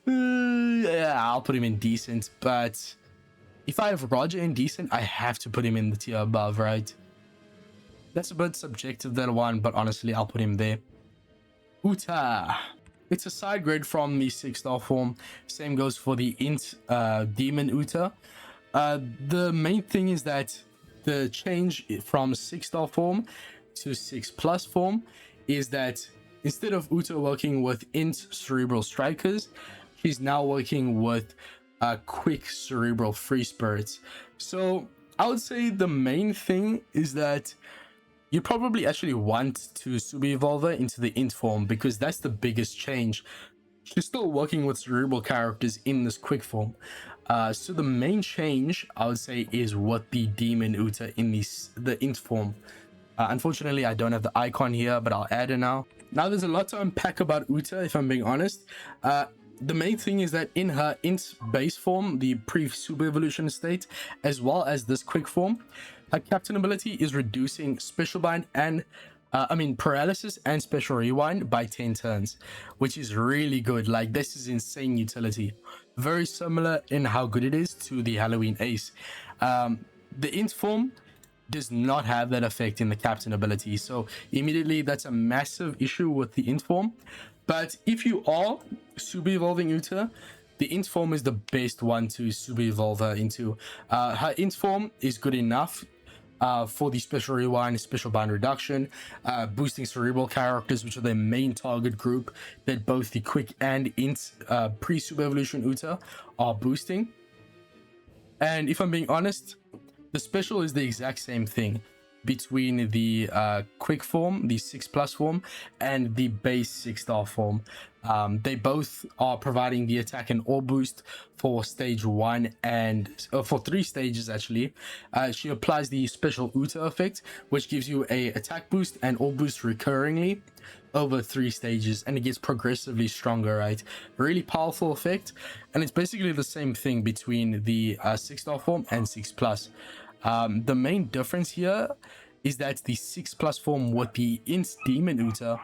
Yeah, I'll put him in decent, but if I have Roger in decent, I have to put him in the tier above, right? That's a bit subjective, that one, but honestly, I'll put him there. Uta. It's a side grade from the 6-star form. Same goes for the Int Demon Uta. The main thing is that the change from 6-star form to 6+ form is that instead of Uta working with Int Cerebral Strikers, she's now working with quick Cerebral Free Spirits. So I would say the main thing is that you probably actually want to Super Evolve her into the Int form, because that's the biggest change. She's still working with cerebral characters in this quick form. So the main change, I would say, is what the Demon Uta in the Int form. Unfortunately, I don't have the icon here, but I'll add it now. Now, there's a lot to unpack about Uta, if I'm being honest. The main thing is that in her Int base form, the pre-Super Evolution state, as well as this quick form, her captain ability is reducing special bind and paralysis and special rewind by 10 turns, which is really good. Like, this is insane utility. Very similar in how good it is to the Halloween Ace. The Int form does not have that effect in the captain ability, so immediately that's a massive issue with the Int form. But if you are Super Evolving Uta, the Int form is the best one to Super Evolve her into. Her Int form is good enough for the special rewind, special bind reduction, boosting cerebral characters, which are their main target group that both the quick and Int pre-Super Evolution Uta are boosting. And if I'm being honest, the special is the exact same thing between the quick form, the 6+ form, and the base 6-star form. They both are providing the attack and aura boost for stage 1 and for 3 stages actually. She applies the special Uta effect, which gives you a attack boost and aura boost recurringly over 3 stages, and it gets progressively stronger, right? Really powerful effect, and it's basically the same thing between the 6-star form and 6+. The main difference here is that the 6+ form with the Int Demon Uta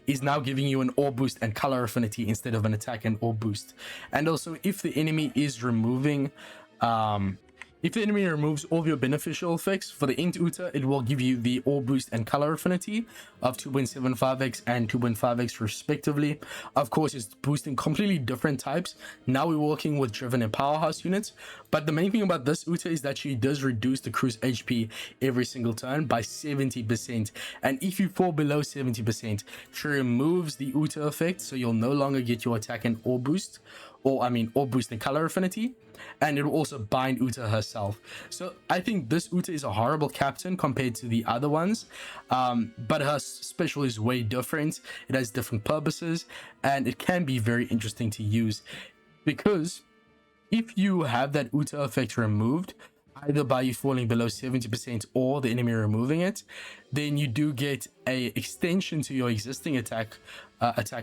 is now giving you an aura boost and color affinity instead of an attack and aura boost. And also, if the enemy is removing if the enemy removes all of your beneficial effects, for the Int Uta, it will give you the aura boost and color affinity of 2.75x and 2.5x respectively. Of course, it's boosting completely different types. Now we're working with driven and powerhouse units, but the main thing about this Uta is that she does reduce the crew's HP every single turn by 70%. And if you fall below 70%, she removes the Uta effect, so you'll no longer get your attack and aura boost, or boost and color affinity, and it will also bind Uta herself. So I think this Uta is a horrible captain compared to the other ones, but her special is way different. It has different purposes, and it can be very interesting to use, because if you have that Uta effect removed, either by you falling below 70% or the enemy removing it, then you do get a extension to your existing attack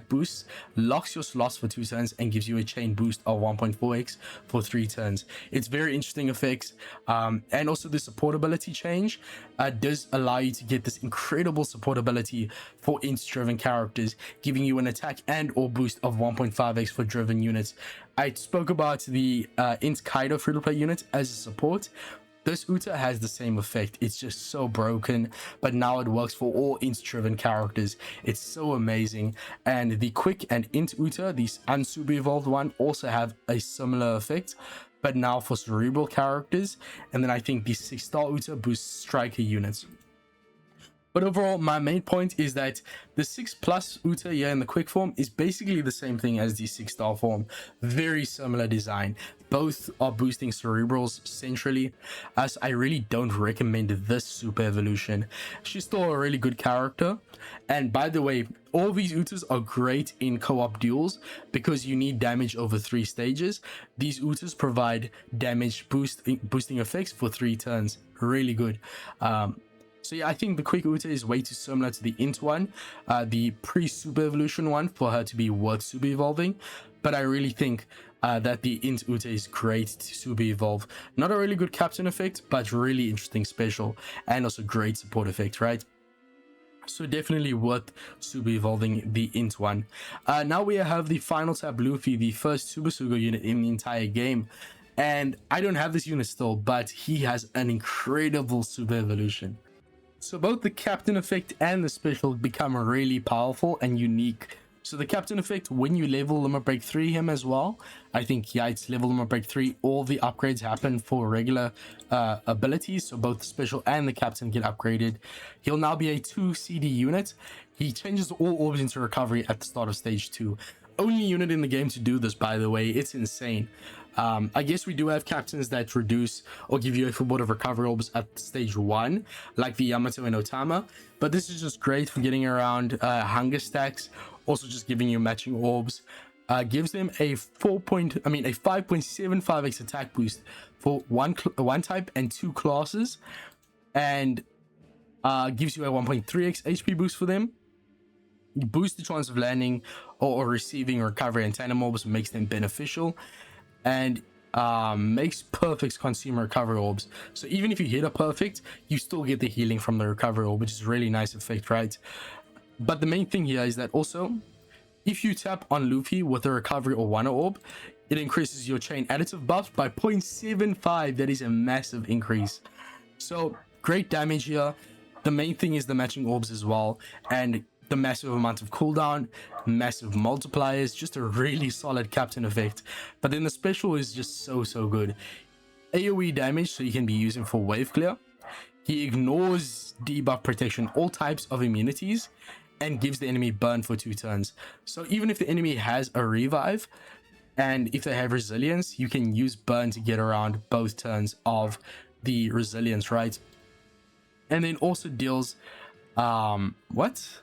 boost, locks your slots for 2 turns, and gives you a chain boost of 1.4x for 3 turns. It's very interesting effects, and also the supportability change does allow you to get this incredible supportability for Int driven characters, giving you an attack and or boost of 1.5x for driven units. I spoke about the Int Kaido free-to-play unit as a support. This Uta has the same effect. It's just so broken, but now it works for all Int driven characters. It's so amazing. And the quick and Int Uta, these unsuper evolved one, also have a similar effect, but now for cerebral characters. And then I think the 6-star Uta boosts striker units. But overall, my main point is that the 6+ Uta here in the quick form is basically the same thing as the 6-star form. Very similar design. Both are boosting cerebrals centrally, as I really don't recommend this super evolution. She's still a really good character. And by the way, all these Utas are great in co-op duels because you need damage over 3 stages. These Utas provide damage boosting effects for 3 turns. Really good. So yeah, I think the quick Uta is way too similar to the int one, the pre-super evolution one, for her to be worth super evolving. But I really think that the int Uta is great to super evolve. Not a really good captain effect, but really interesting special, and also great support effect, right? So definitely worth super evolving the int one. Now we have the final tab Luffy, the first Super Sugo unit in the entire game. And I don't have this unit still, but he has an incredible super evolution. So both the captain effect and the special become really powerful and unique. So the captain effect, when you level limit break 3 him as well, I think, yeah, it's level limit break 3, all the upgrades happen for regular abilities. So both the special and the captain get upgraded. He'll now be a 2 CD unit. He changes all orbs into recovery at the start of stage 2. Only unit in the game to do this, by the way. It's insane. I guess we do have captains that reduce or give you a full board of recovery orbs at stage 1, like the Yamato and Otama, but this is just great for getting around hunger stacks, also just giving you matching orbs. Gives them a 5.75x attack boost for one type and 2 classes, and gives you a 1.3x HP boost for them. Boost the chance of landing or receiving recovery and tandem orbs, makes them beneficial, and makes perfects consume recovery orbs. So even if you hit a perfect, you still get the healing from the recovery orb, which is a really nice effect, right? But the main thing here is that also, if you tap on Luffy with a recovery or one orb, it increases your chain additive buff by 0.75. That is a massive increase. So great damage here. The main thing is the matching orbs as well, and the massive amount of cooldown, massive multipliers, just a really solid captain effect. But then the special is just so good. AoE damage, so you can be using for wave clear. He ignores debuff protection, all types of immunities, and gives the enemy burn for 2 turns. So even if the enemy has a revive, and if they have resilience, you can use burn to get around both turns of the resilience, right? And then also deals what?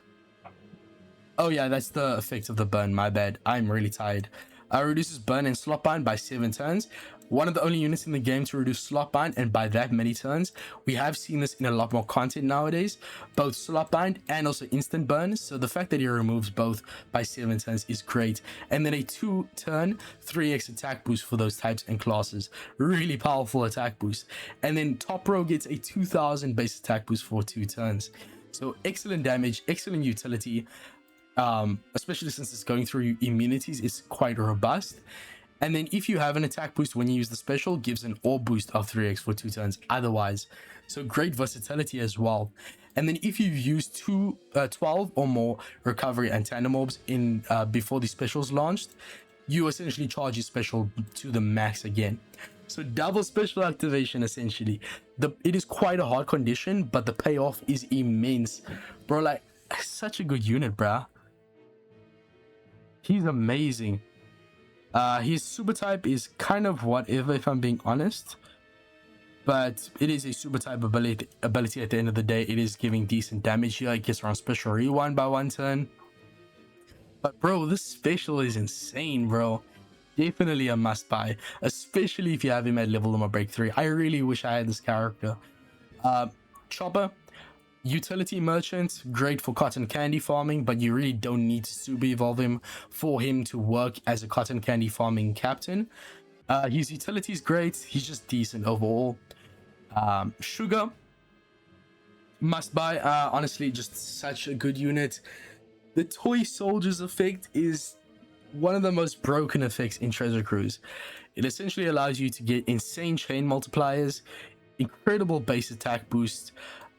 Oh yeah, that's the effect of the burn, my bad. I'm really tired. Reduces burn and slot bind by 7 turns. One of the only units in the game to reduce slot bind, and by that many turns. We have seen this in a lot more content nowadays, both slot bind and also instant burn. So the fact that he removes both by 7 turns is great. And then a 2-turn 3x attack boost for those types and classes. Really powerful attack boost. And then top row gets a 2000 base attack boost for 2 turns. So excellent damage, excellent utility. Especially since it's going through immunities, it's quite robust. And then if you have an attack boost when you use the special, gives an orb boost of 3x for 2 turns otherwise. So great versatility as well. And then if you use 12 or more recovery and tandem orbs in before the specials launched, you essentially charge your special to the max again. So double special activation essentially. It is quite a hard condition, but the payoff is immense. Bro, like, such a good unit, bruh. He's amazing. His super type is kind of whatever, if I'm being honest, but it is a super type ability at the end of the day. It is giving decent damage here. It gets around special rewind by 1 turn. But bro, this special is insane, bro. Definitely a must buy, especially if you have him at level limit break 3. I really wish I had this character. Chopper, utility merchant, great for cotton candy farming, but you really don't need to super evolve him for him to work as a cotton candy farming captain. His utility is great. He's just decent overall. Sugar, must buy. Honestly, just such a good unit. The toy soldiers effect is one of the most broken effects in Treasure Cruise. It essentially allows you to get insane chain multipliers, incredible base attack boost,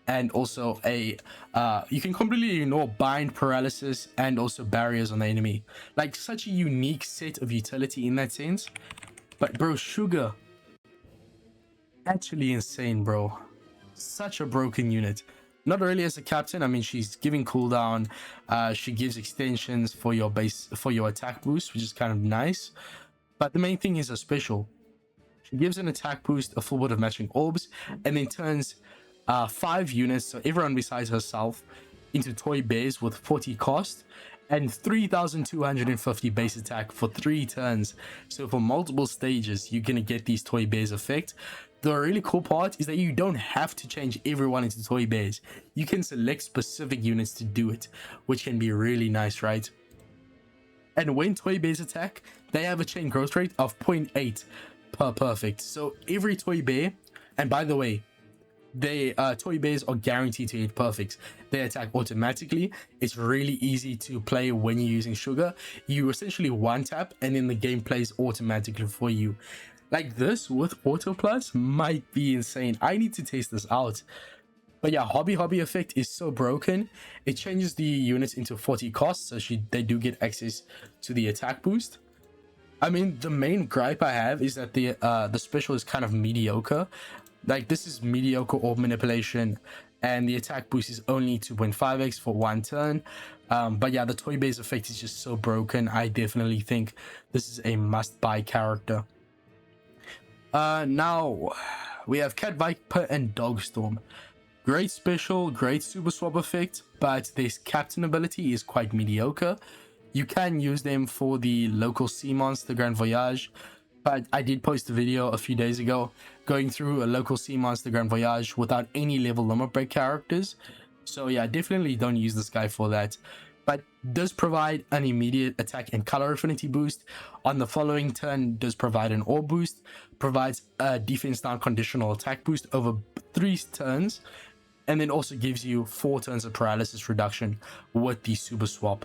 and also you can completely ignore bind, paralysis, and also barriers on the enemy. Like, such a unique set of utility in that sense. But bro, Sugar, actually insane, bro. Such a broken unit. Not really as a captain. I mean, she's giving cooldown. She gives extensions for your base, for your attack boost, which is kind of nice. But the main thing is a special. She gives an attack boost, a full board of matching orbs, and then turns 5 units, so everyone besides herself, into toy bears with 40 cost and 3250 base attack for 3 turns. So for multiple stages, you're gonna get these toy bears effect. the really cool part is that you don't have to change everyone into toy bears. You can select specific units to do it, which can be really nice, right? And when toy bears attack, they have a chain growth rate of 0.8 per perfect. So every toy bear, and by the way, they toy bears are guaranteed to hit perfects. They attack automatically. It's really easy to play when you're using sugar. You essentially one tap and then the game plays automatically for you. Like this with Auto Plus might be insane. I need to test this out. But yeah, Hobby effect is so broken. It changes the units into 40 costs, so they do get access to the attack boost. I mean, the main gripe I have is that the special is kind of mediocre. Like, this is mediocre orb manipulation, and the attack boost is only 2.5x for one turn. But yeah, the toy bears effect is just so broken. I definitely think this is a must-buy character. Now we have Cat Viper and Dogstorm. Great special, great super swap effect, but this captain ability is quite mediocre. You can use them for the local sea monster Grand Voyage, but I did post a video a few days ago going through a local sea monster Grand Voyage without any level limit break characters. So yeah, definitely don't use this guy for that. But does provide an immediate attack and color affinity boost. On the following turn, does provide an orb boost, provides a defense down conditional attack boost over 3 turns, and then also gives you 4 turns of paralysis reduction with the super swap.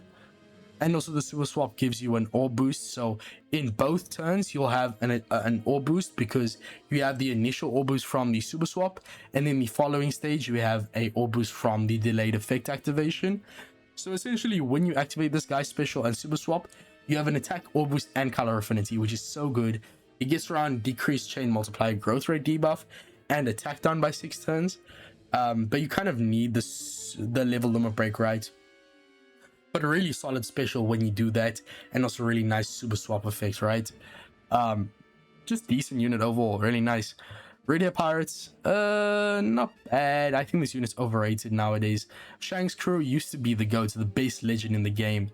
And also the super swap gives you an orb boost, so in both turns you'll have an orb boost because you have the initial orb boost from the super swap, and then the following stage you have a orb boost from the delayed effect activation. So essentially, when you activate this guy's special and super swap, you have an attack, orb boost, and color affinity, which is so good. It gets around decreased chain multiplier growth rate debuff and attack down by 6 turns. But you kind of need the level limit break, right? But a really solid special when you do that, and also really nice super swap effects, right? Just decent unit overall, really nice. Radio Pirates, not bad. I think this unit's overrated nowadays. Shank's crew used to be the go-to, the base legend in the game.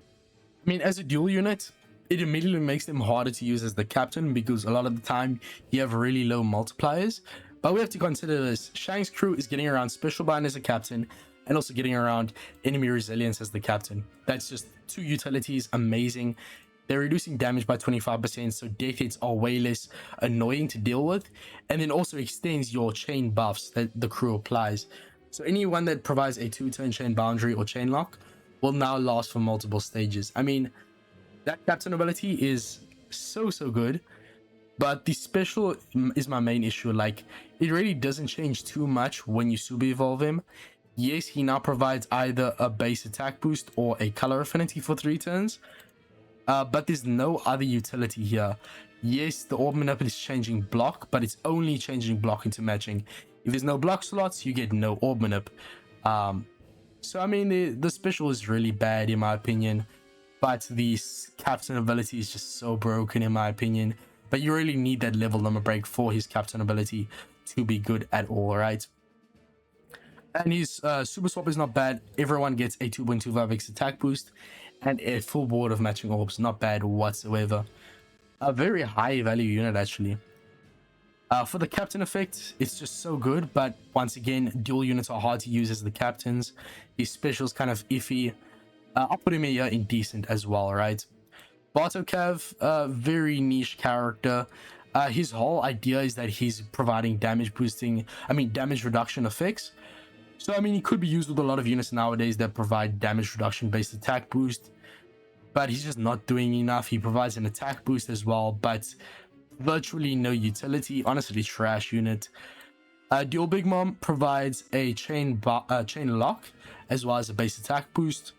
I mean, as a dual unit, it immediately makes them harder to use as the captain because a lot of the time you have really low multipliers. But we have to consider this. Shank's crew is getting around special bind as a captain and also getting around enemy resilience as the captain. That's just 2 utilities, amazing. They're reducing damage by 25%, so death hits are way less annoying to deal with, and then also extends your chain buffs that the crew applies. So anyone that provides a 2-turn chain boundary or chain lock will now last for multiple stages. I mean, that captain ability is so good, but the special is my main issue. Like, it really doesn't change too much when you super evolve him. Yes, he now provides either a base attack boost or a color affinity for 3 turns. But there's no other utility here. Yes, the orb manip is changing block, but it's only changing block into matching. If there's no block slots, you get no orb manip. So I mean, the special is really bad in my opinion, but the captain ability is just so broken in my opinion. But you really need that level limit break for his captain ability to be good at all, right? And his super swap is not bad. Everyone gets a 2.25x attack boost and a full board of matching orbs. Not bad whatsoever. A very high value unit actually. For the captain effect, it's just so good, but once again, dual units are hard to use as the captains. His special's kind of iffy. I'll put him here in decent as well, right? Bartokav, very niche character. His whole idea is that he's providing damage reduction effects. So, I mean, he could be used with a lot of units nowadays that provide damage reduction based attack boost, but he's just not doing enough. He provides an attack boost as well, but virtually no utility. Honestly, trash unit. Dual Big Mom provides a chain lock as well as a base attack boost.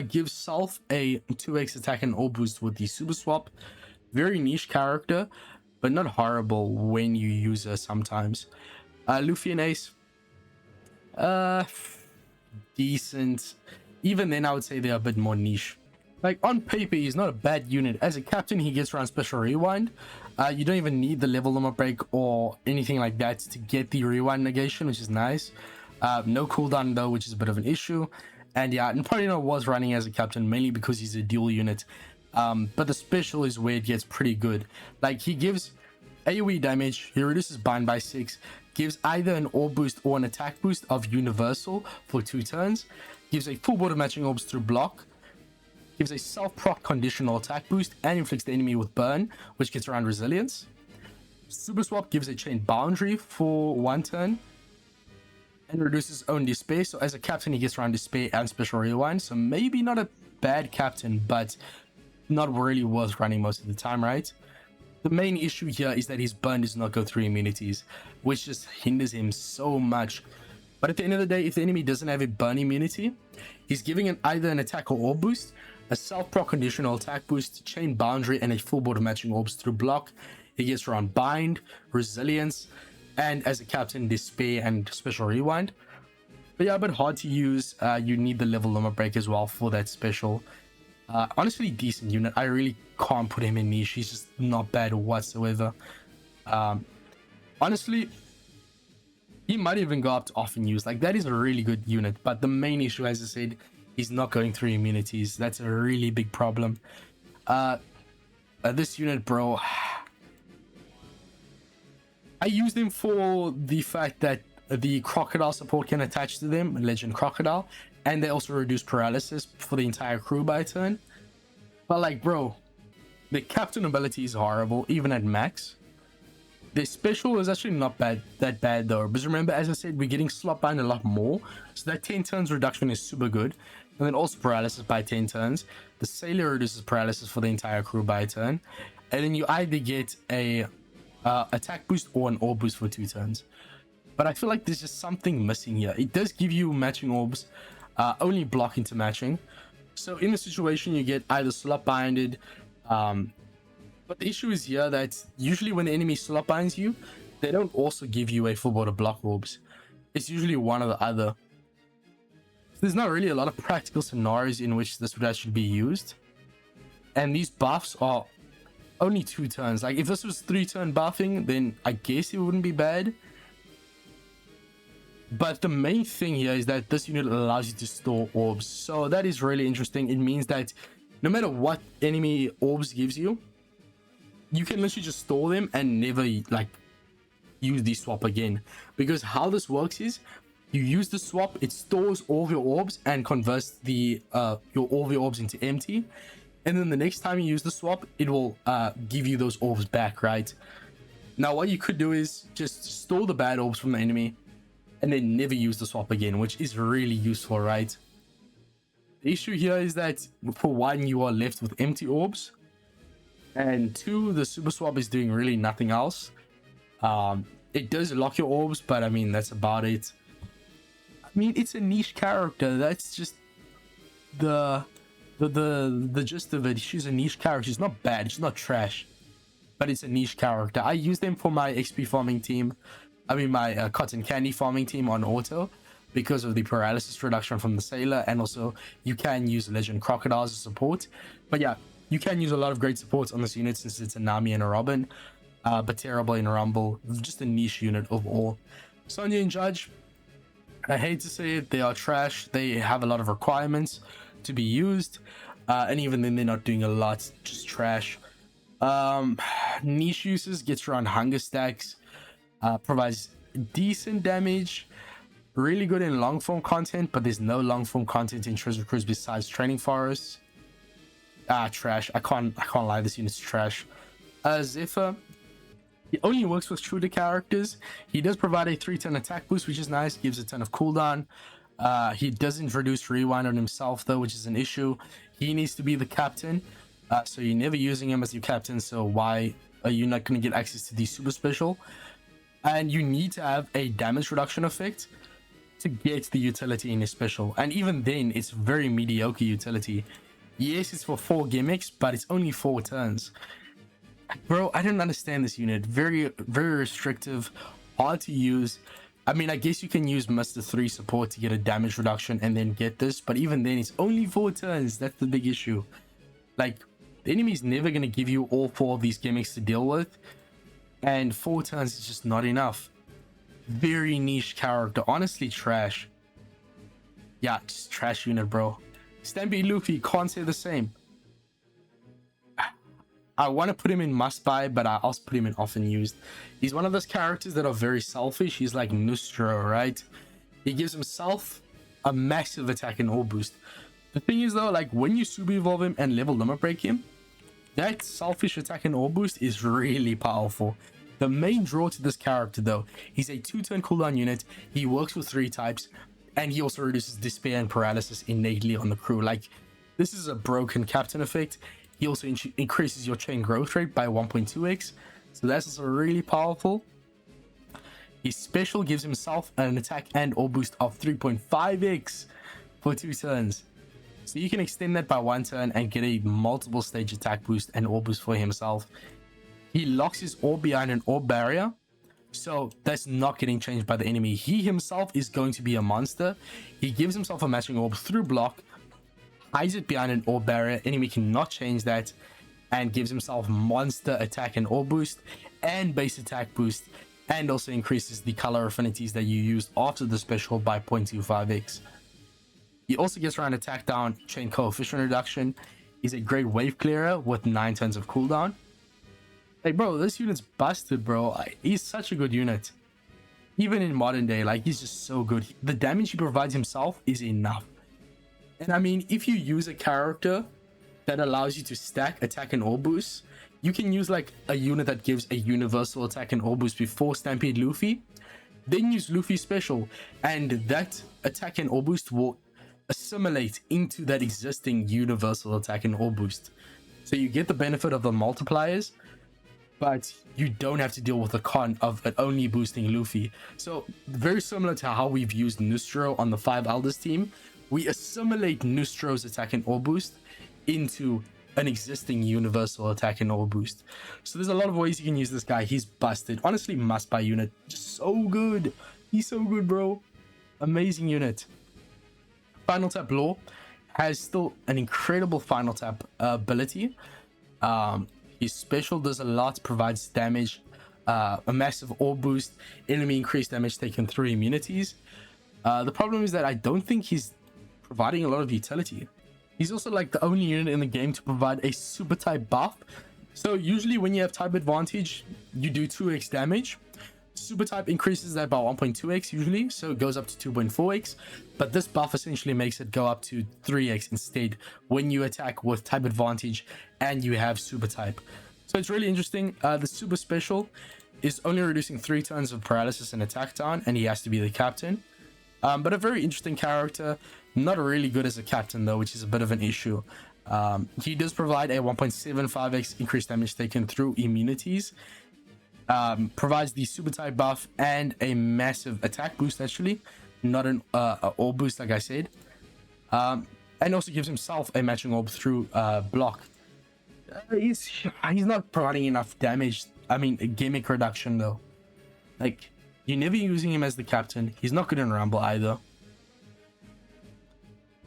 Gives Self a 2x attack and orb boost with the super swap. Very niche character, but not horrible when you use her sometimes. Luffy and Ace. Decent. Even then, I would say they're a bit more niche. Like, on paper, he's not a bad unit. As a captain, he gets around special rewind. You don't even need the level limit break or anything like that to get the rewind negation, which is nice. No cooldown though, which is a bit of an issue. And yeah, Napoleon was running as a captain mainly because he's a dual unit. But the special is where it gets pretty good. Like, he gives AoE damage, he reduces bind by 6, gives either an orb boost or an attack boost of universal for 2 turns, gives a full board of matching orbs through block, gives a self-proc conditional attack boost, and inflicts the enemy with burn, which gets around resilience. Super swap gives a chain boundary for 1 turn, and reduces own despair. So as a captain, he gets around despair and special rewind. So maybe not a bad captain, but not really worth running most of the time, right? The main issue here is that his burn does not go through immunities, which just hinders him so much. But at the end of the day, if the enemy doesn't have a burn immunity, he's giving either an attack or orb boost, a self-proc conditional attack boost, chain boundary, and a full board of matching orbs through block. He gets around bind, resilience, and as a captain, despair and special rewind. But yeah, a bit hard to use. You need the level limit break as well for that special. Honestly, decent unit. I really can't put him in niche. He's just not bad whatsoever. Honestly, he might even go up to often use. Like, that is a really good unit. But the main issue, as I said, he's not going through immunities. That's a really big problem. This unit, bro, I used him for the fact that the crocodile support can attach to them, legend crocodile, and they also reduce paralysis for the entire crew by turn. But like, bro, the captain ability is horrible even at max. The special is actually not that bad though, because remember, as I said, we're getting slot bind a lot more, so that 10 turns reduction is super good. And then also paralysis by 10 turns. The sailor reduces paralysis for the entire crew by a turn, and then you either get a attack boost or an orb boost for 2 turns. But I feel like there's just something missing here. It does give you matching orbs, only block into matching. So in the situation, you get either slot binded. But the issue is here that usually when the enemy slot binds you, they don't also give you a full board of block orbs. It's usually one or the other. So there's not really a lot of practical scenarios in which this would actually be used. And these buffs are only 2 turns. Like, if this was 3-turn buffing, then I guess it wouldn't be bad. But the main thing here is that this unit allows you to store orbs. So that is really interesting. It means that no matter what enemy orbs gives you, you can literally just store them and never like use the swap again. Because how this works is you use the swap, it stores all of your orbs and converts the all of your orbs into empty. And then the next time you use the swap, it will give you those orbs back, right? Now, what you could do is just store the bad orbs from the enemy and then never use the swap again, which is really useful, right? The issue here is that for 1, you are left with empty orbs, and 2, the super swap is doing really nothing else. It does lock your orbs, but I mean, that's about it. I mean, it's a niche character. That's just the gist of it. She's a niche character. She's not bad, she's not trash, but it's a niche character. I use them for my XP farming team. I mean, my cotton candy farming team on auto, because of the paralysis reduction from the sailor, and also you can use legend crocodile as a support. But yeah, you can use a lot of great supports on this unit since it's a Nami and a Robin, but terrible in a Rumble. Just a niche unit overall. Sonya and Judge, I hate to say it, they are trash. They have a lot of requirements to be used, and even then they're not doing a lot, just trash. Niche uses, gets around hunger stacks, provides decent damage, really good in long form content, but there's no long form content in Treasure Cruise besides Training Forests. Trash. I can't lie, this unit's trash. Zephyr, he only works with shooter characters. He does provide a 3-turn attack boost, which is nice, gives a ton of cooldown. He doesn't reduce rewind on himself though, which is an issue. He needs to be the captain, so you're never using him as your captain, so why are you not going to get access to the super special? And you need to have a damage reduction effect to get the utility in his special, and even then it's very mediocre utility. Yes, it's for 4 gimmicks, but it's only 4 turns. Bro, I don't understand this unit. Very restrictive, hard to use. I mean, I guess you can use Mr. 3 support to get a damage reduction and then get this, but even then it's only 4 turns. That's the big issue. Like, the enemy's never going to give you all 4 of these gimmicks to deal with, and 4 turns is just not enough. Very niche character, honestly trash. Yeah, just trash unit, bro. Stampede Luffy, can't say the same. I want to put him in must buy, but I also put him in often used. He's one of those characters that are very selfish. He's like Nustro, right? He gives himself a massive attack and all boost. The thing is though, like when you super evolve him and level limit break him, that selfish attack and all boost is really powerful. The main draw to this character though, he's a 2-turn cooldown unit, he works with 3 types, and he also reduces despair and paralysis innately on the crew. Like, this is a broken captain effect. He also increases your chain growth rate by 1.2x, so that's also really powerful. His special gives himself an attack and all boost of 3.5x for 2 turns. So you can extend that by 1 turn and get a multiple stage attack boost and orb boost for himself. He locks his orb behind an orb barrier, so that's not getting changed by the enemy. He himself is going to be a monster. He gives himself a matching orb through block, hides it behind an orb barrier, enemy cannot change that, and gives himself monster attack and orb boost and base attack boost, and also increases the color affinities that you used after the special by 0.25x. He also gets around attack down, chain coefficient reduction. He's a great wave clearer with 9 turns of cooldown. Hey bro, this unit's busted, bro. He's such a good unit. Even in modern day, like, he's just so good. The damage he provides himself is enough. And I mean, if you use a character that allows you to stack attack and all boosts, you can use like a unit that gives a universal attack and all boost before Stampede Luffy, then use Luffy's special, and that attack and all boost will assimilate into that existing universal attack and all boost. So you get the benefit of the multipliers, but you don't have to deal with the con of it only boosting Luffy. So very similar to how we've used Nustro on the 5 Elders team, we assimilate Nustro's attack and all boost into an existing universal attack and all boost. So there's a lot of ways you can use this guy. He's busted. Honestly, must buy unit. Just so good. He's so good, bro. Amazing unit. Final tap lore has still an incredible final tap ability. His special does a lot, provides damage, a massive orb boost, enemy increased damage taken through immunities. The problem is that I don't think he's providing a lot of utility. He's also like the only unit in the game to provide a super type buff. So usually when you have type advantage, you do 2x damage. Super type increases that by 1.2x usually, so it goes up to 2.4x, but this buff essentially makes it go up to 3x instead when you attack with type advantage and you have super type. So it's really interesting. The super special is only reducing 3 turns of paralysis and attack down, and he has to be the captain. But a very interesting character, not really good as a captain though, which is a bit of an issue. He does provide a 1.75x increased damage taken through immunities. Provides the super type buff and a massive attack boost, actually not an orb boost like I said, and also gives himself a matching orb through block. He's not providing enough damage. I mean, a gimmick reduction though. Like, you're never using him as the captain. He's not good in Rumble either.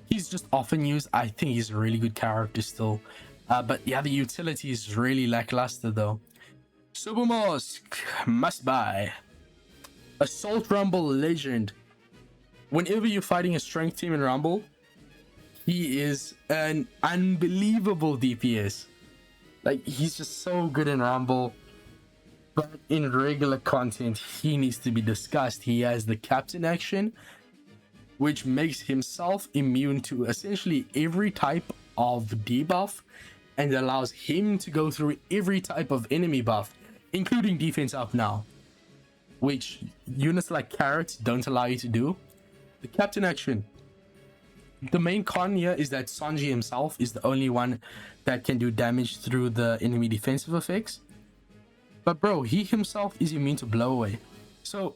He's just often used. I think he's a really good character still, but yeah, the utility is really lackluster though. Super Mask, must buy. Assault Rumble legend. Whenever you're fighting a strength team in Rumble, he is an unbelievable DPS. Like, he's just so good in Rumble, but in regular content, he needs to be discussed. He has the captain action, which makes himself immune to essentially every type of debuff and allows him to go through every type of enemy buff, including defense up now, which units like Carrot don't allow you to do. The captain action. The main con here is that Sanji himself is the only one that can do damage through the enemy defensive effects. But bro, he himself is immune to blow away. So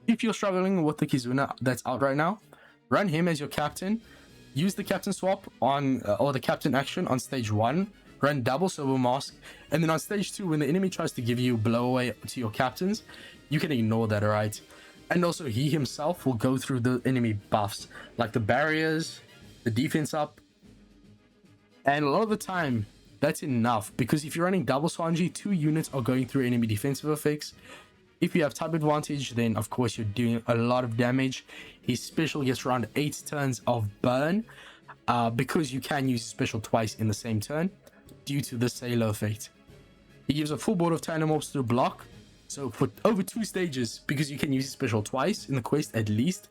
if you're struggling with the Kizuna that's out right now, run him as your captain. Use the captain swap on or the captain action on stage 1. Run double Sober Mask, and then on stage 2, when the enemy tries to give you blow away to your captains, you can ignore that, alright? And also, he himself will go through the enemy buffs, like the barriers, the defense up, and a lot of the time, that's enough, because if you're running double Sanji, 2 units are going through enemy defensive effects. If you have type advantage, then of course you're doing a lot of damage. His special gets around 8 turns of burn, because you can use special twice in the same turn. due to the Sailor effect. He gives a full board of tandem orbs through block. So for over 2 stages, because you can use his special twice in the quest at least,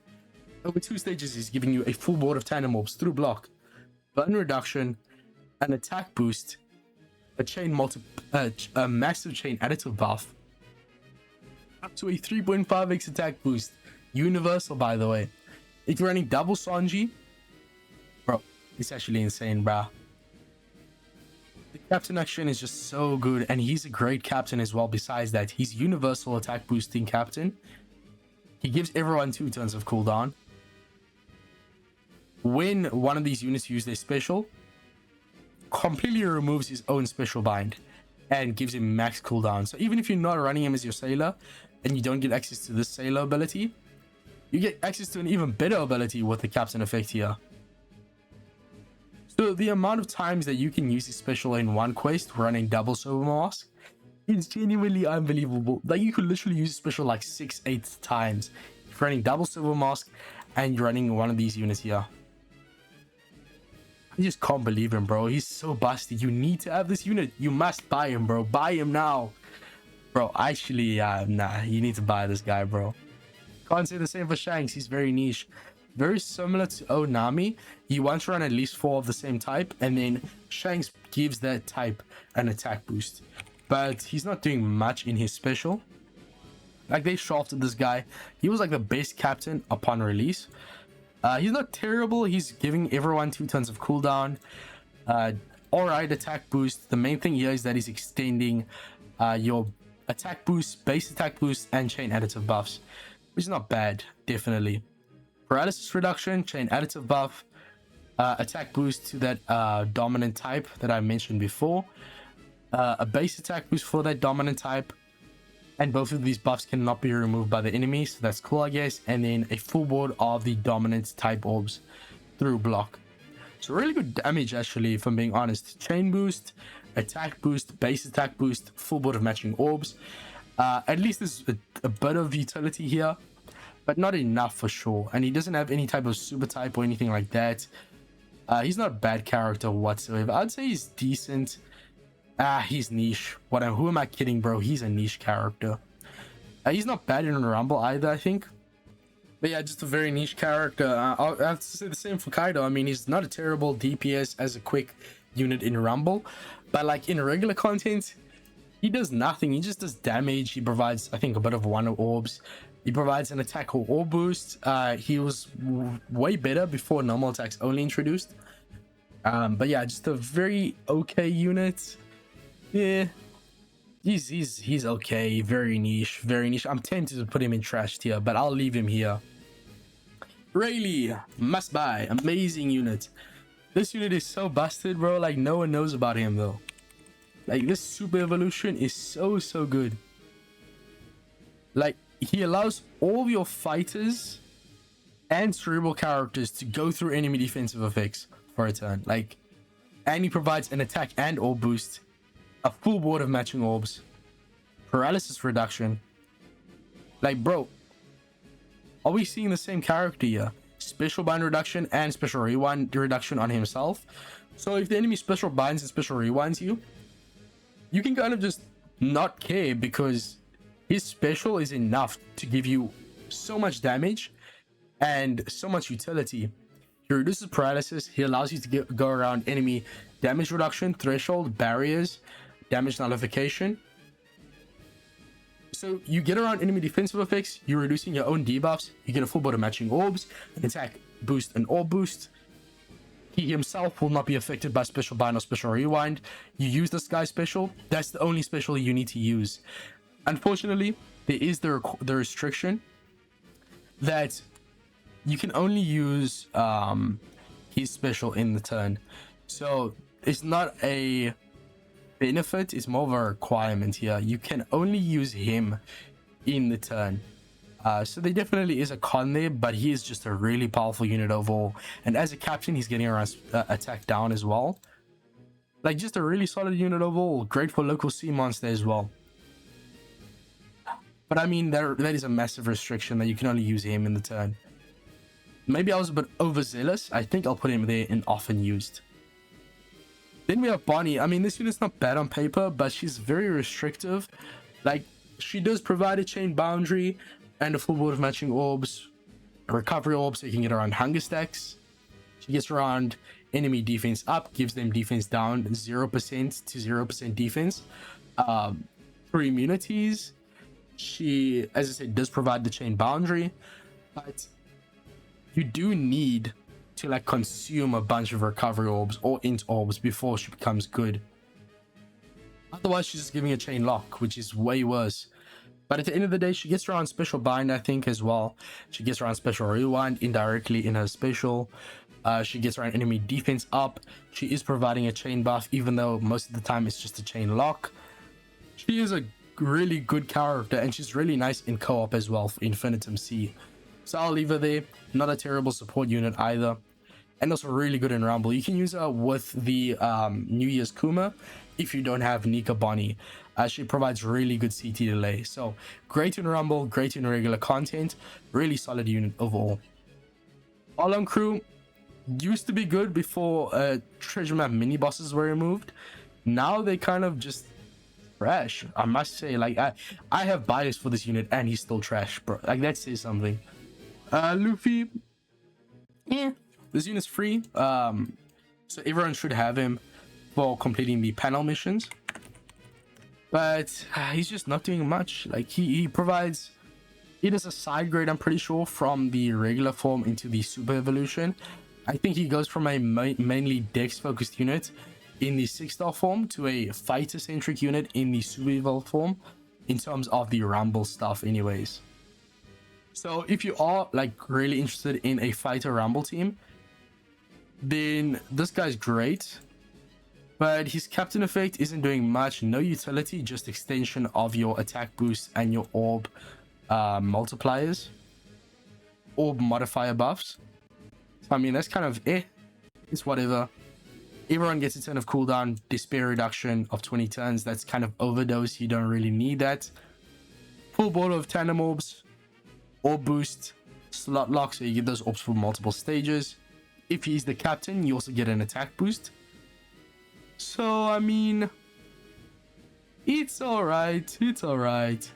over 2 stages he's giving you a full board of tandem orbs through block, burn reduction, an attack boost, a massive chain additive buff, up to a 3.5x attack boost, universal by the way. If you're running double Sanji, bro, it's actually insane, bruh. The captain action is just so good, and he's a great captain as well. Besides that, he's universal attack boosting captain. He gives everyone 2 turns of cooldown. When one of these units use their special, completely removes his own special bind and gives him max cooldown. So even if you're not running him as your sailor and you don't get access to this sailor ability, you get access to an even better ability with the captain effect here. So the amount of times that you can use this special in one quest running double Silver Mask is genuinely unbelievable. Like, you could literally use a special like 6-8 times if you're running double Silver Mask and you're running one of these units here. I just can't believe him, bro. He's so busted. You need to have this unit. You must buy him, bro. Buy him now. Bro, actually, nah. You need to buy this guy, bro. Can't say the same for Shanks. He's very niche. Very similar to Onami. You want to run at least 4 of the same type, and then Shanks gives that type an attack boost. But he's not doing much in his special. Like, they shafted this guy. He was like the best captain upon release. He's not terrible. He's giving everyone 2 turns of cooldown. Alright, attack boost. The main thing here is that he's extending your attack boost, base attack boost, and chain additive buffs, which is not bad, definitely. Paralysis reduction, chain additive buff, attack boost to that dominant type that I mentioned before, a base attack boost for that dominant type, and both of these buffs cannot be removed by the enemy, so that's cool, I guess. And then a full board of the dominant type orbs through block. So really good damage, actually, if I'm being honest. Chain boost, attack boost, base attack boost, full board of matching orbs. At least there's a bit of utility here, but not enough for sure. And he doesn't have any type of super type or anything like that. He's not a bad character whatsoever. I'd say he's decent. He's niche. Who am I kidding, bro? He's a niche character. He's not bad in Rumble either, I think. But yeah, just a very niche character. I'll have to say the same for Kaido. I mean, he's not a terrible DPS as a quick unit in Rumble. But like in regular content, he does nothing. He just does damage. He provides, I think, a bit of one orbs. He provides an attack or orb boost. He was way better before normal attacks only introduced. But yeah, just a very okay unit. Yeah, he's okay. Very niche, very niche. I'm tempted to put him in trash tier, but I'll leave him here. Rayleigh, must buy. Amazing unit. This unit is so busted, bro. Like, no one knows about him though. Like, this super evolution is so good. Like, he allows all of your fighters and cerebral characters to go through enemy defensive effects for a turn. Like, and he provides an attack and orb boost, a full board of matching orbs, paralysis reduction. Like, bro, are we seeing the same character here? Special bind reduction and special rewind reduction on himself. So if the enemy special binds and special rewinds you, you can kind of just not care, because his special is enough to give you so much damage and so much utility. He reduces paralysis. He allows you to go around enemy damage reduction, threshold, barriers, damage nullification. So you get around enemy defensive effects, you're reducing your own debuffs, you get a full board of matching orbs, an attack boost, and orb boost. He himself will not be affected by special bind or special rewind. You use this guy's special, that's the only special you need to use. Unfortunately, there is the restriction that you can only use his special in the turn. So it's not a benefit, it's more of a requirement here. You can only use him in the turn. So there definitely is a con there, but he is just a really powerful unit overall. And as a captain, he's getting around attack down as well. Like, just a really solid unit overall. Great for local sea monster as well. But I mean, that is a massive restriction that you can only use him in the turn. Maybe I was a bit overzealous. I think I'll put him there in often used. Then we have Bonnie. I mean, this unit's not bad on paper, but she's very restrictive. Like, she does provide a chain boundary and a full board of matching orbs, a recovery orb, so you can get around hunger stacks. She gets around enemy defense up, gives them defense down 0% to 0% defense. For immunities, she, as I said, does provide the chain boundary, but you do need to like consume a bunch of recovery orbs or int orbs before she becomes good. Otherwise, she's just giving a chain lock, which is way worse. But at the end of the day, she gets around special bind, I think, as well. She gets around special rewind indirectly in her special. She gets around enemy defense up. She is providing a chain buff, even though most of the time it's just a chain lock. She is a really good character, and she's really nice in co-op as well for Infinitum C. So I'll leave her there. Not a terrible support unit either. And also really good in Rumble. You can use her with the New Year's Kuma if you don't have Nika Bonnie. She provides really good CT delay. So great in Rumble, great in regular content. Really solid unit overall. All on crew used to be good before treasure map mini bosses were removed. Now they kind of just trash. I must say, like, I have bias for this unit and he's still trash, bro. Like, that says something. Luffy, yeah, this unit's free, so everyone should have him for completing the panel missions, but he's just not doing much. Like, he provides, it is a side grade, I'm pretty sure, from the regular form into the super evolution. I think he goes from a mainly dex focused unit in the 6-star form to a fighter centric unit in the super evolved form in terms of the rumble stuff anyways. So if you are like really interested in a fighter rumble team, then this guy's great, but his captain effect isn't doing much. No utility, just extension of your attack boost and your orb multipliers, orb modifier buffs. So, I mean, that's kind of it's whatever. Everyone gets a turn of cooldown, despair reduction of 20 turns. That's kind of overdose. You don't really need that. Full board of tandem orbs, orb boost, slot lock, so you get those orbs for multiple stages. If he's the captain, you also get an attack boost. So, I mean, it's alright. It's alright.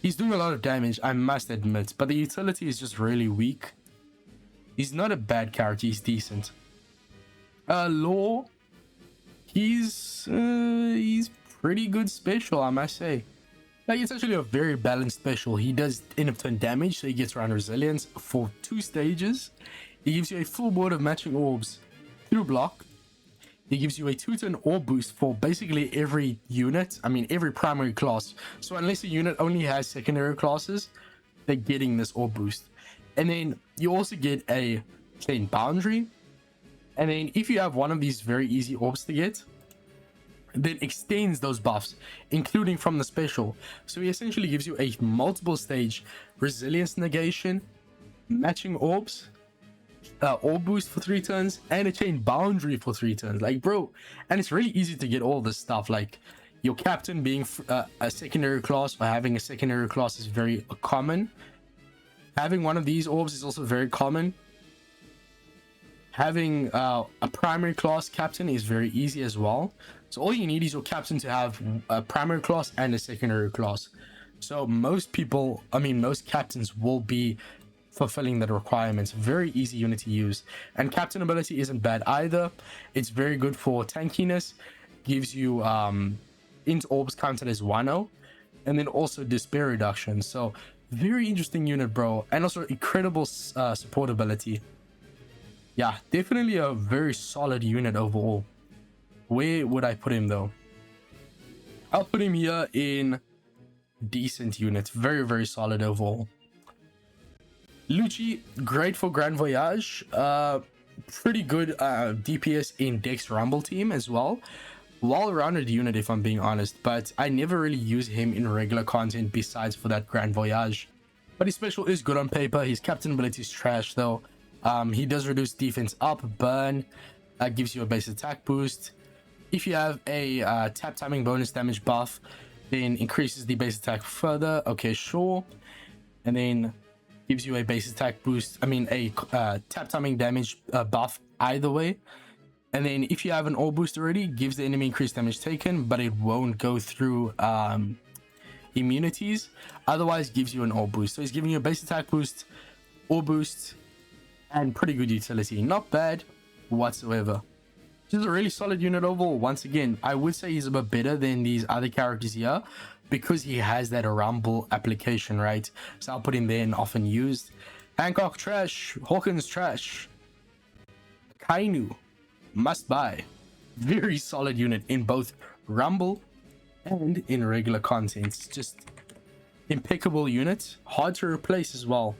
He's doing a lot of damage, I must admit, but the utility is just really weak. He's not a bad character, he's decent. Law, he's pretty good special, I must say. Like, it's actually a very balanced special. He does end of turn damage, so he gets around resilience for 2 stages. He gives you a full board of matching orbs through block. He gives you a 2-turn orb boost for basically every unit. I mean, every primary class. So unless a unit only has secondary classes, they're getting this orb boost. And then you also get a chain boundary. And then if you have one of these very easy orbs to get, then extends those buffs, including from the special. So he essentially gives you a multiple stage resilience negation, matching orbs, orb boost for 3 turns, and a chain boundary for 3 turns. Like, bro, and it's really easy to get all this stuff. Like, your captain being a secondary class, or having a secondary class, is very common. Having one of these orbs is also very common. Having a primary class captain is very easy as well. So all you need is your captain to have a primary class and a secondary class. So most people, I mean, most captains will be fulfilling the requirements. Very easy unit to use. And captain ability isn't bad either. It's very good for tankiness. Gives you int orbs counted as 1-0. And then also despair reduction. So very interesting unit, bro. And also incredible support ability. Yeah, definitely a very solid unit overall. Where would I put him though? I'll put him here in decent unit. Very, very solid overall. Lucci, great for Grand Voyage. Pretty good DPS in Dex Rumble team as well. Well-rounded unit if I'm being honest, but I never really use him in regular content besides for that Grand Voyage. But his special is good on paper. His captain ability is trash though. He does reduce defense up, burn, gives you a base attack boost. If you have a tap timing bonus damage buff, then increases the base attack further. Okay, sure. And then gives you a base attack boost. I mean, a tap timing damage buff either way. And then if you have an ore boost already, gives the enemy increased damage taken, but it won't go through immunities. Otherwise, gives you an ore boost. So he's giving you a base attack boost, ore boost, and pretty good utility. Not bad whatsoever. This is a really solid unit overall. Once again, I would say he's a bit better than these other characters here because he has that rumble application, right? So I'll put him there and often used. Hancock trash, Hawkins trash, Kainu must buy. Very solid unit in both rumble and in regular contents. Just impeccable unit, hard to replace as well.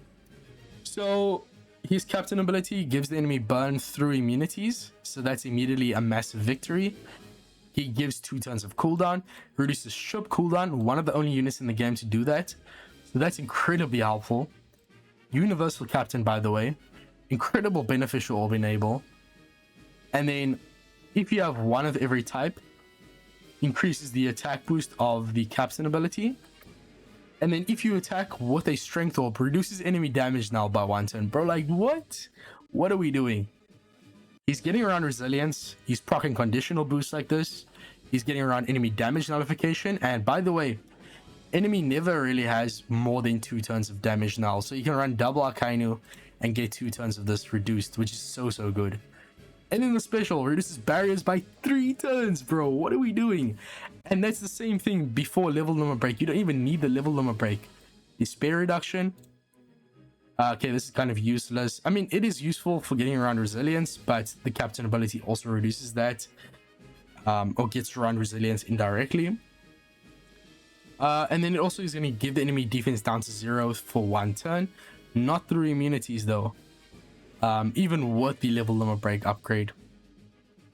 So his captain ability gives the enemy burn through immunities, so that's immediately a massive victory. He gives 2 turns of cooldown, reduces ship cooldown, one of the only units in the game to do that, so that's incredibly helpful. Universal captain, by the way, incredible beneficial orb enable. And then if you have one of every type, increases the attack boost of the captain ability. And then if you attack with a strength orb, reduces enemy damage now by 1 turn. Bro, like, what? What are we doing? He's getting around resilience. He's proccing conditional boosts like this. He's getting around enemy damage nullification. And by the way, enemy never really has more than 2 turns of damage now. So you can run double Akainu and get 2 turns of this reduced, which is so good. And then the special reduces barriers by 3 turns, bro. What are we doing? And that's the same thing before level limit break. You don't even need the level limit break. Despair reduction. Okay, this is kind of useless. I mean, it is useful for getting around resilience, but the captain ability also reduces that. Or gets around resilience indirectly. And then it also is going to give the enemy defense down to 0 for 1 turn. Not through immunities though. Even with the level limit break upgrade.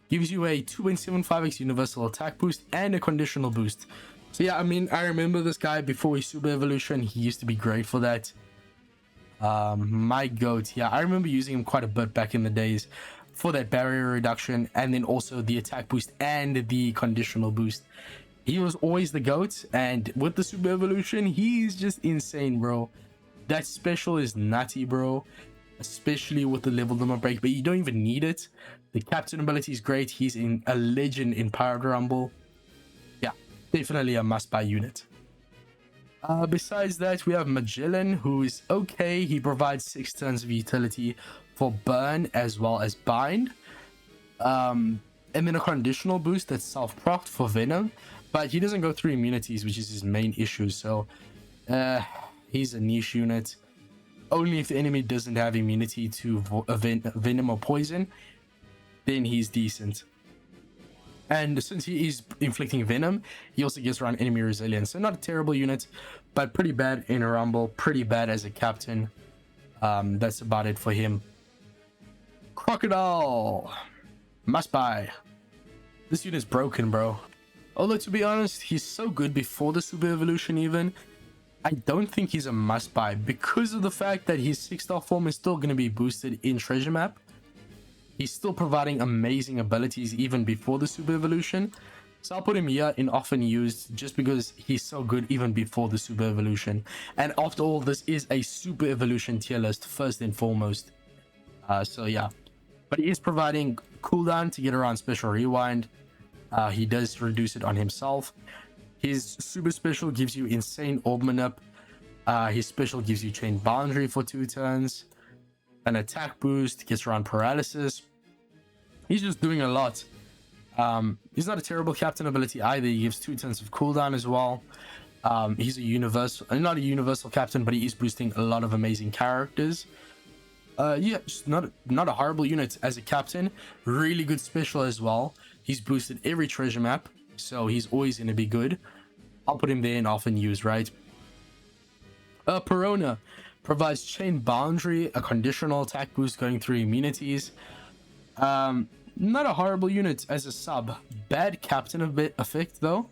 Gives you a 2.75x universal attack boost and a conditional boost. So yeah, I mean, I remember this guy before his super evolution. He used to be great for that. My goat. Yeah, I remember using him quite a bit back in the days for that barrier reduction and then also the attack boost and the conditional boost. He was always the goat, and with the super evolution, he's just insane, bro. That special is nutty, bro. Especially with the level limit break, but you don't even need it. The captain ability is great. He's a legend in Pirate Rumble. Yeah, definitely a must-buy unit. Besides that, we have Magellan, who is okay. He provides 6 turns of utility for burn as well as bind. And then a conditional boost that's self-procced for Venom, but he doesn't go through immunities, which is his main issue. So he's a niche unit. Only if the enemy doesn't have immunity to venom or poison, then he's decent. And since he is inflicting venom, he also gets around enemy resilience. So not a terrible unit, but pretty bad in a rumble, pretty bad as a captain. That's about it for him. Crocodile, must buy. This unit's broken, bro. Although to be honest, he's so good before the super evolution even. I don't think he's a must-buy because of the fact that his 6-star form is still going to be boosted in Treasure Map. He's still providing amazing abilities even before the Super Evolution. So I'll put him here in often used just because he's so good even before the Super Evolution. And after all, this is a Super Evolution tier list first and foremost. So yeah. But he is providing cooldown to get around Special Rewind. He does reduce it on himself. His super special gives you insane orb manip. His special gives you chain boundary for 2 turns. An attack boost, gets around paralysis. He's just doing a lot. He's not a terrible captain ability either. He gives 2 turns of cooldown as well. He's a universal, not a universal captain, but he is boosting a lot of amazing characters. Yeah, just not a horrible unit as a captain. Really good special as well. He's boosted every treasure map, so he's always going to be good. I'll put him there and often use, right? Perona provides chain boundary, a conditional attack boost going through immunities. Not a horrible unit as a sub. Bad captain effect though.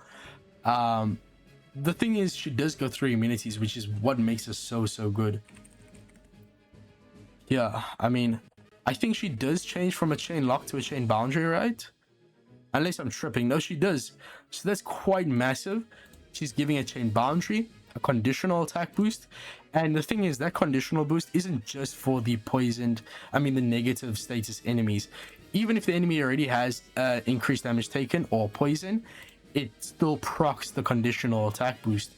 The thing is, she does go through immunities, which is what makes her so good. Yeah, I mean, I think she does change from a chain lock to a chain boundary, right? Unless I'm tripping. No, she does. So that's quite massive. She's giving a chain boundary, a conditional attack boost. And the thing is, that conditional boost isn't just for the poisoned, the negative status enemies. even if the enemy already has increased damage taken or poison, it still procs the conditional attack boost.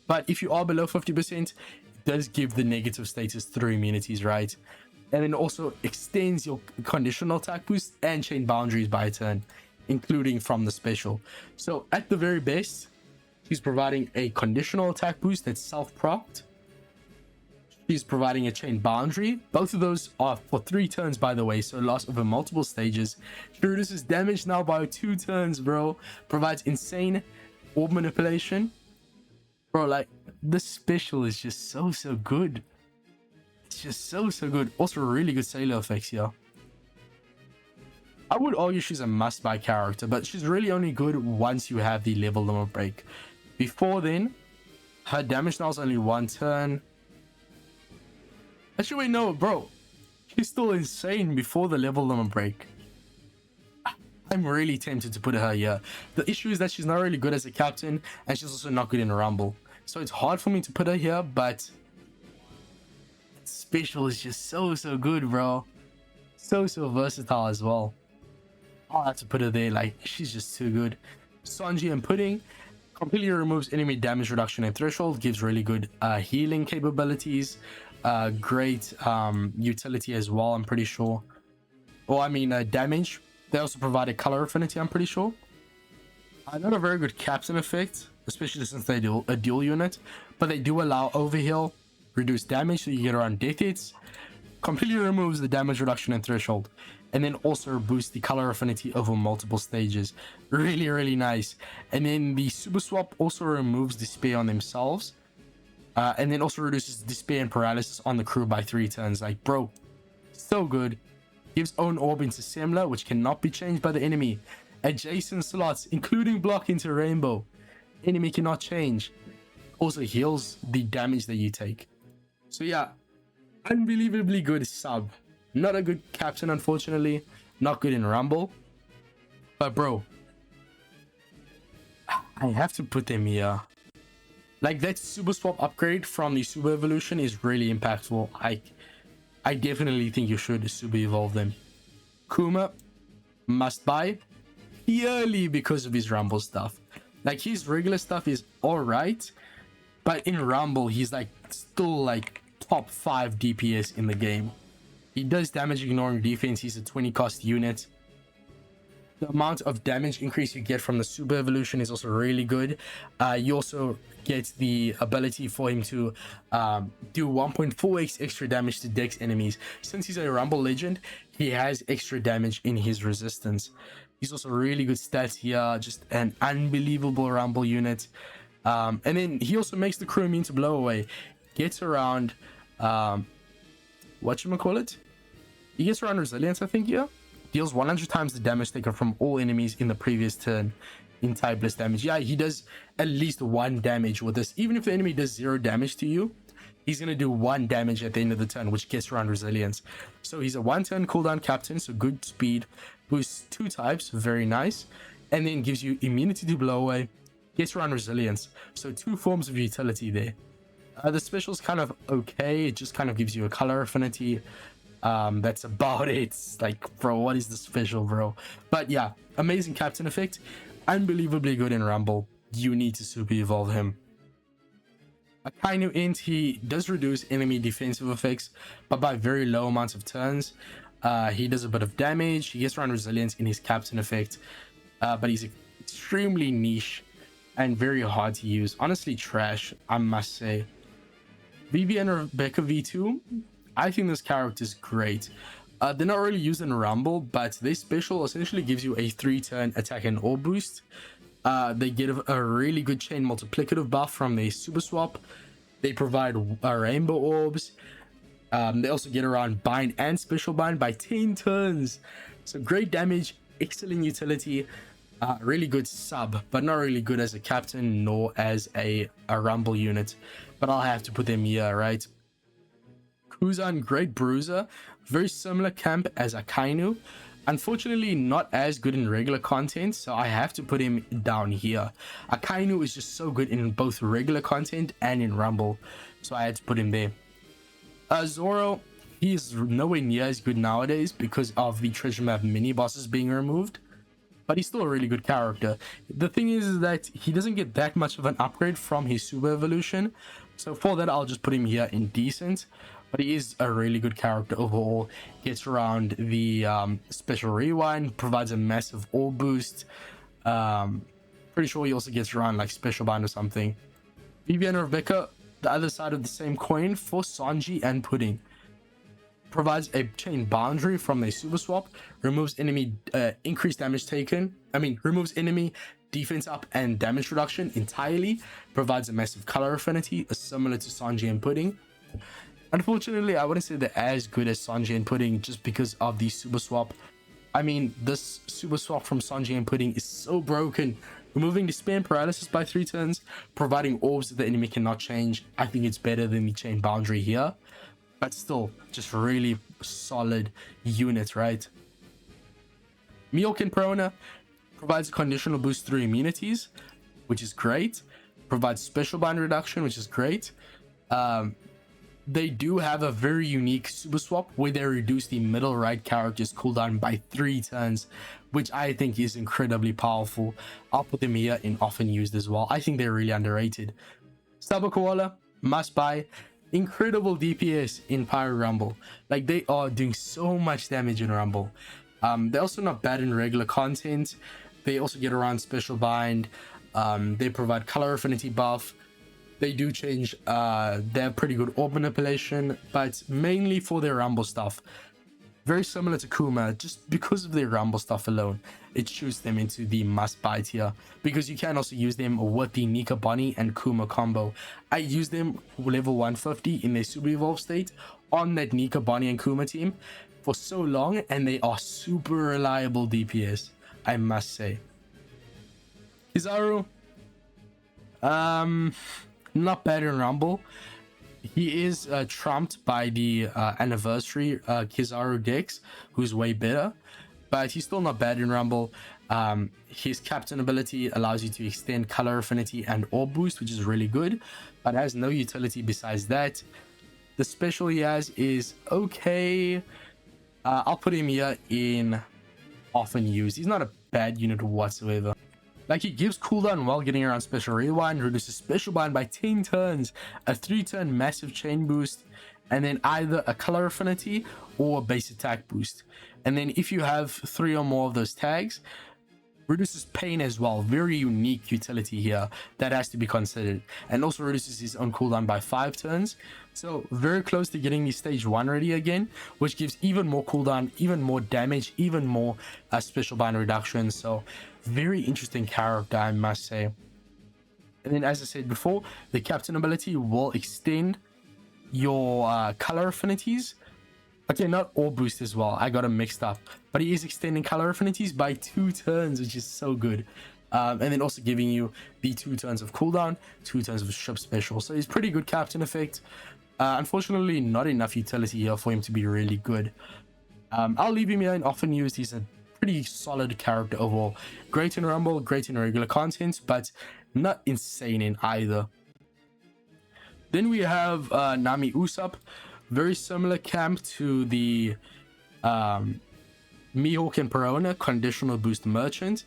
But if you are below 50%, it does give the negative status through immunities, right? And then also extends your conditional attack boost and chain boundaries by a turn, including from the special. So at the very best, she's providing a conditional attack boost that's self-procced. She's providing a chain boundary. Both of those are for 3 turns, by the way, so loss over multiple stages. She reduces damage now by 2 turns, bro. Provides insane orb manipulation. Bro, like, this special is just so good. It's just so good. Also, really good sailor effects here. I would argue she's a must-buy character, but she's really only good once you have the level limit break. Before then, her damage now is only 1 turn. Actually, wait, no, bro. She's still insane before the level limit break. I'm really tempted to put her here. The issue is that she's not really good as a captain, and she's also not good in a rumble. So it's hard for me to put her here, but special is just so good, bro. So versatile as well. I'll have to put her there. Like, she's just too good. Sanji and Pudding completely removes enemy damage reduction and threshold, gives really good healing capabilities, great utility as well, I'm pretty sure. Or I mean damage. They also provide a color affinity, I'm pretty sure. Not a very good captain effect, especially since they do a dual unit, but they do allow overheal, reduce damage so you get around death hits, completely removes the damage reduction and threshold, and then also boosts the color affinity over multiple stages. Really nice. And then the super swap also removes despair on themselves, and then also reduces despair and paralysis on the crew by 3 turns. Like, bro, so good. Gives own orb into Semler, which cannot be changed by the enemy. Adjacent slots, including block into Rainbow, enemy cannot change. Also heals the damage that you take. So yeah, unbelievably good sub. Not a good captain, unfortunately. Not good in Rumble. But bro, I have to put them here. Like, that super swap upgrade from the super evolution is really impactful. I definitely think you should super evolve them. Kuma, must buy, purely because of his Rumble stuff. Like, his regular stuff is alright, but in Rumble he's like still like top 5 DPS in the game. He does damage ignoring defense. He's a 20 cost unit. The amount of damage increase you get from the super evolution is also really good. You also get the ability for him to do 1.4x extra damage to dex enemies. Since he's a Rumble legend, he has extra damage in his resistance. He's also really good stats here, just an unbelievable Rumble unit. And then he also makes the crew immune to blow away. Gets around whatchamacallit? He gets around resilience, I think, yeah. Deals 100 times the damage taken from all enemies in the previous turn in typeless damage. Yeah, he does at least 1 damage with this. Even if the enemy does 0 damage to you, he's going to do 1 damage at the end of the turn, which gets around resilience. So he's a 1-turn cooldown captain, so good speed. Boosts 2 types, very nice. And then gives you immunity to blow away. Gets around resilience. So 2 forms of utility there. The special's kind of okay. It just kind of gives you a color affinity. That's about it. It's like, bro, what is the special, bro? But yeah, amazing captain effect. Unbelievably good in Rumble. You need to super evolve him. Akainu Int, he does reduce enemy defensive effects, but by very low amounts of turns. He does a bit of damage. He gets around resilience in his captain effect, but he's extremely niche and very hard to use. Honestly, trash, I must say. Vivi and Rebecca V2, I think this character is great. They're not really used in Rumble, but this special essentially gives you a 3-turn attack and orb boost. They get a really good chain multiplicative buff from the super swap. They provide rainbow orbs. They also get around bind and special bind by 10 turns. So great damage, excellent utility, really good sub, but not really good as a captain nor as a Rumble unit. But I'll have to put them here, right? Kuzan, great bruiser, very similar camp as Akainu. Unfortunately, not as good in regular content, so I have to put him down here. Akainu is just so good in both regular content and in Rumble, so I had to put him there. Zoro, he is nowhere near as good nowadays because of the treasure map mini bosses being removed, but he's still a really good character. The thing is that he doesn't get that much of an upgrade from his super evolution, so for that I'll just put him here in decent. But he is a really good character overall. Gets around the special rewind, provides a massive ore boost. Pretty sure he also gets around like special bind or something. Vivian and Rebecca, the other side of the same coin for Sanji and Pudding. Provides a chain boundary from a super swap, removes enemy increased damage taken. Removes enemy defense up and damage reduction entirely. Provides a massive color affinity, similar to Sanji and Pudding. Unfortunately, I wouldn't say they're as good as Sanji and Pudding just because of the super swap. I mean, this super swap from Sanji and Pudding is so broken. Removing despair and paralysis by 3 turns, providing orbs that the enemy cannot change. I think it's better than the chain boundary here. But still, just really solid unit, right? Mihawk and Perona provides a conditional boost through immunities, which is great. Provides special bind reduction, which is great. They do have a very unique super swap where they reduce the middle right character's cooldown by 3 turns, which I think is incredibly powerful. I'll put them here in often used as well. I think they're really underrated. Sabo Koala, must buy. Incredible DPS in Pyro Rumble. Like, they are doing so much damage in Rumble. They're also not bad in regular content. They also get around special bind. They provide color affinity buff. They do change, they have pretty good orb manipulation, but mainly for their Rumble stuff. Very similar to Kuma, just because of their Rumble stuff alone, it shoots them into the must-buy tier. Because you can also use them with the Nika Bunny and Kuma combo. I use them level 150 in their Super Evolve state on that Nika Bunny and Kuma team for so long, and they are super reliable DPS, I must say. Kizaru, not bad in Rumble. He is trumped by the anniversary Kizaru Dex, who's way better, but he's still not bad in Rumble. His captain ability allows you to extend color affinity and orb boost, which is really good, but has no utility besides that. The special he has is okay. I'll put him here in often used. He's not a bad unit whatsoever. Like, he gives cooldown while getting around special rewind, reduces special bind by 10 turns, a 3-turn massive chain boost, and then either a color affinity or a base attack boost. And then if you have 3 or more of those tags, reduces pain as well. Very unique utility here that has to be considered. And also reduces his own cooldown by 5 turns. So very close to getting the stage 1 ready again, which gives even more cooldown, even more damage, even more special bind reduction. So very interesting character, I must say. And then, as I said before, the captain ability will extend your color affinities. Okay, not all boost as well. I got them mixed up. But he is extending color affinities by 2 turns, which is so good. And then also giving you the 2 turns of cooldown, 2 turns of ship special. So he's pretty good captain effect. Unfortunately, not enough utility here for him to be really good. I'll leave him here in often used. He's a pretty solid character overall. Great in Rumble, great in regular content, but not insane in either. Then we have Nami Usopp. Very similar camp to the Mihawk and Perona conditional boost merchant,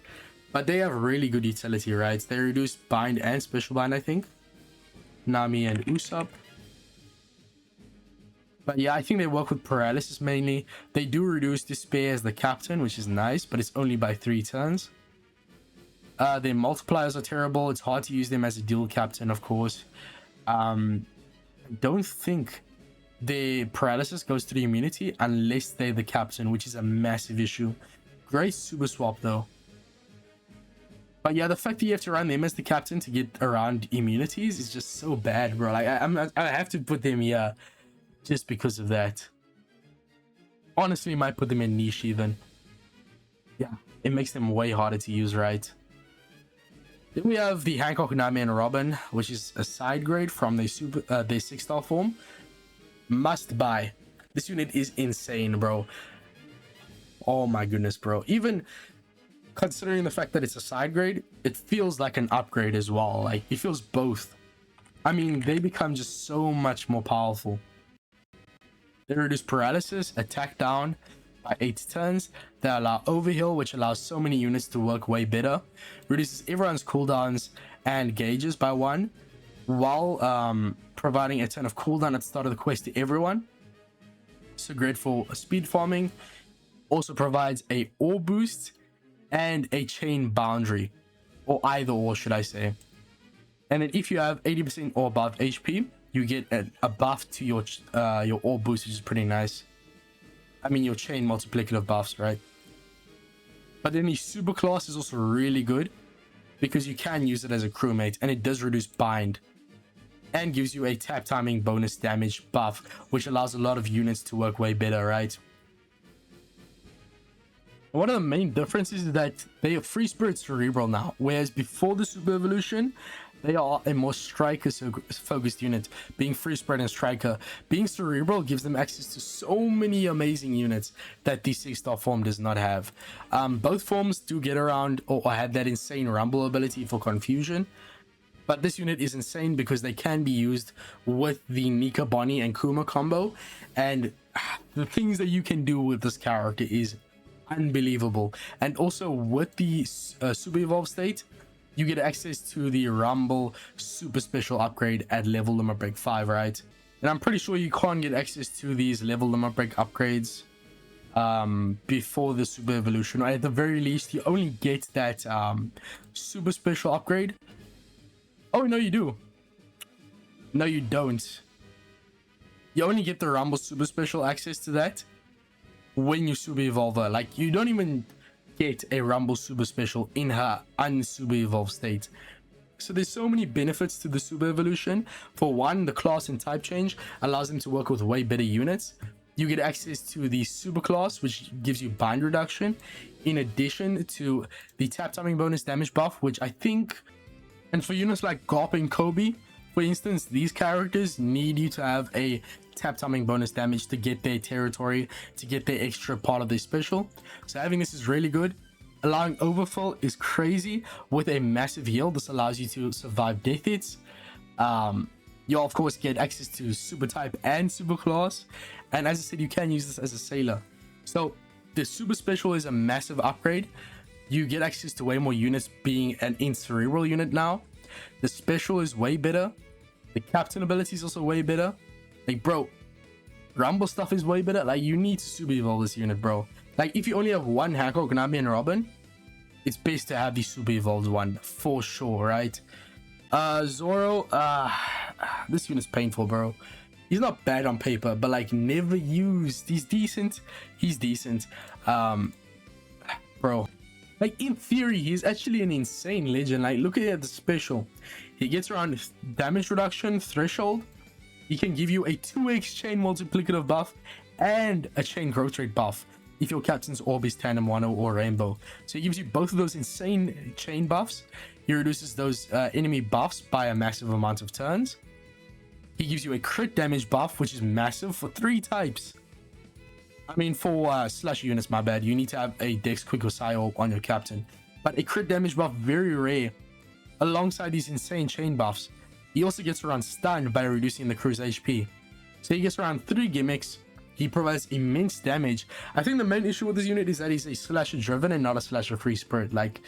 but they have really good utility, right? They reduce bind and special bind, I think. Nami and Usopp. But yeah, I think they work with paralysis mainly. They do reduce despair as the captain, which is nice, but it's only by 3 turns. Their multipliers are terrible. It's hard to use them as a dual captain, of course. I don't think their paralysis goes to the immunity unless they're the captain, which is a massive issue. Great super swap though. But yeah, the fact that you have to run them as the captain to get around immunities is just so bad, bro. Like, I have to put them here just because of that. Honestly, might put them in niche even. Yeah, it makes them way harder to use, right? Then we have the Hancock, Nami, and Robin, which is a side grade from their 6-star form. Must buy. This unit is insane, bro. Oh my goodness, bro. Even considering the fact that it's a side grade, it feels like an upgrade as well. Like, it feels both. I mean, they become just so much more powerful. They reduce paralysis, attack down by 8 turns. They allow overheal, which allows so many units to work way better. Reduces everyone's cooldowns and gauges by 1, while providing a ton of cooldown at the start of the quest to everyone. So great for speed farming. Also provides a ore boost and a chain boundary, or either or should I say. And then if you have 80% or above HP, you get a buff to your ore boost, which is pretty nice. I mean, your chain multiplicative buffs, right? But then the super class is also really good because you can use it as a crewmate, and it does reduce bind and gives you a tap timing bonus damage buff, which allows a lot of units to work way better, right? One of the main differences is that they are free spirit cerebral now, whereas before the super evolution they are a more striker focused unit, being free spirit and striker. Being cerebral gives them access to so many amazing units that the 6-star form does not have. Both forms do get around or have that insane rumble ability for confusion, but this unit is insane because they can be used with the Nika, Bonnie and Kuma combo, and the things that you can do with this character is unbelievable. And also with the super evolved state, you get access to the Rumble super special upgrade at level limit break 5, right? And I'm pretty sure you can't get access to these level limit break upgrades before the super evolution, or at the very least you only get that super special upgrade. Oh no, you do. No, you don't. You only get the Rumble super special access to that when you super evolve her. Like, you don't even get a Rumble super special in her unsuper evolved state. So there's so many benefits to the super evolution. For one, the class and type change allows them to work with way better units. You get access to the super class, which gives you bind reduction, in addition to the tap timing bonus damage buff, which I think, and for units like Garp and Kobe, for instance, these characters need you to have a tap timing bonus damage to get their territory, to get their extra part of their special. So having this is really good. Allowing overfill is crazy with a massive heal. This allows you to survive death hits. You of course get access to super type and super class, and as I said, you can use this as a sailor. So the super special is a massive upgrade. You get access to way more units being an in-cerebral unit now. The special is way better. The captain ability is also way better. Like, bro, Rumble stuff is way better. Like, you need to super evolve this unit, bro. Like, if you only have one Hancock, Nami, and Robin, it's best to have the super evolved one for sure, right? Zoro, this unit's painful, bro. He's not bad on paper, but like, never used. He's decent. He's decent. Bro, like, in theory, he's actually an insane legend. Like, look at the special. He gets around damage reduction threshold. He can give you a 2x chain multiplicative buff and a chain growth rate buff if your captain's orb is tandem, Wano, or rainbow. So he gives you both of those insane chain buffs. He reduces those enemy buffs by a massive amount of turns. He gives you a crit damage buff, which is massive for 3 types. I mean, for slash units, my bad, you need to have a Dex, Quick, or Psy orb on your captain. But a crit damage buff, very rare, alongside these insane chain buffs. He also gets around stun by reducing the crew's HP. So he gets around 3 gimmicks. He provides immense damage. I think the main issue with this unit is that he's a slasher driven and not a slasher free spirit. Like,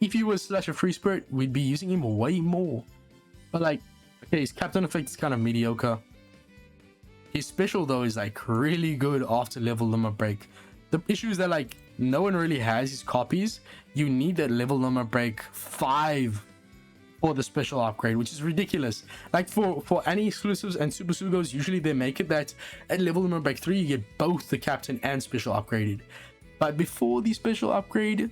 if he was slasher free spirit, we'd be using him way more. But like, okay, his captain effect is kind of mediocre. His special though is like really good after level limit break. The issue is that like no one really has his copies. You need that level limit break 5 for the special upgrade, which is ridiculous. Like for Annie exclusives and Super Sugos, usually they make it that at level limit break 3 you get both the captain and special upgraded. But before the special upgrade,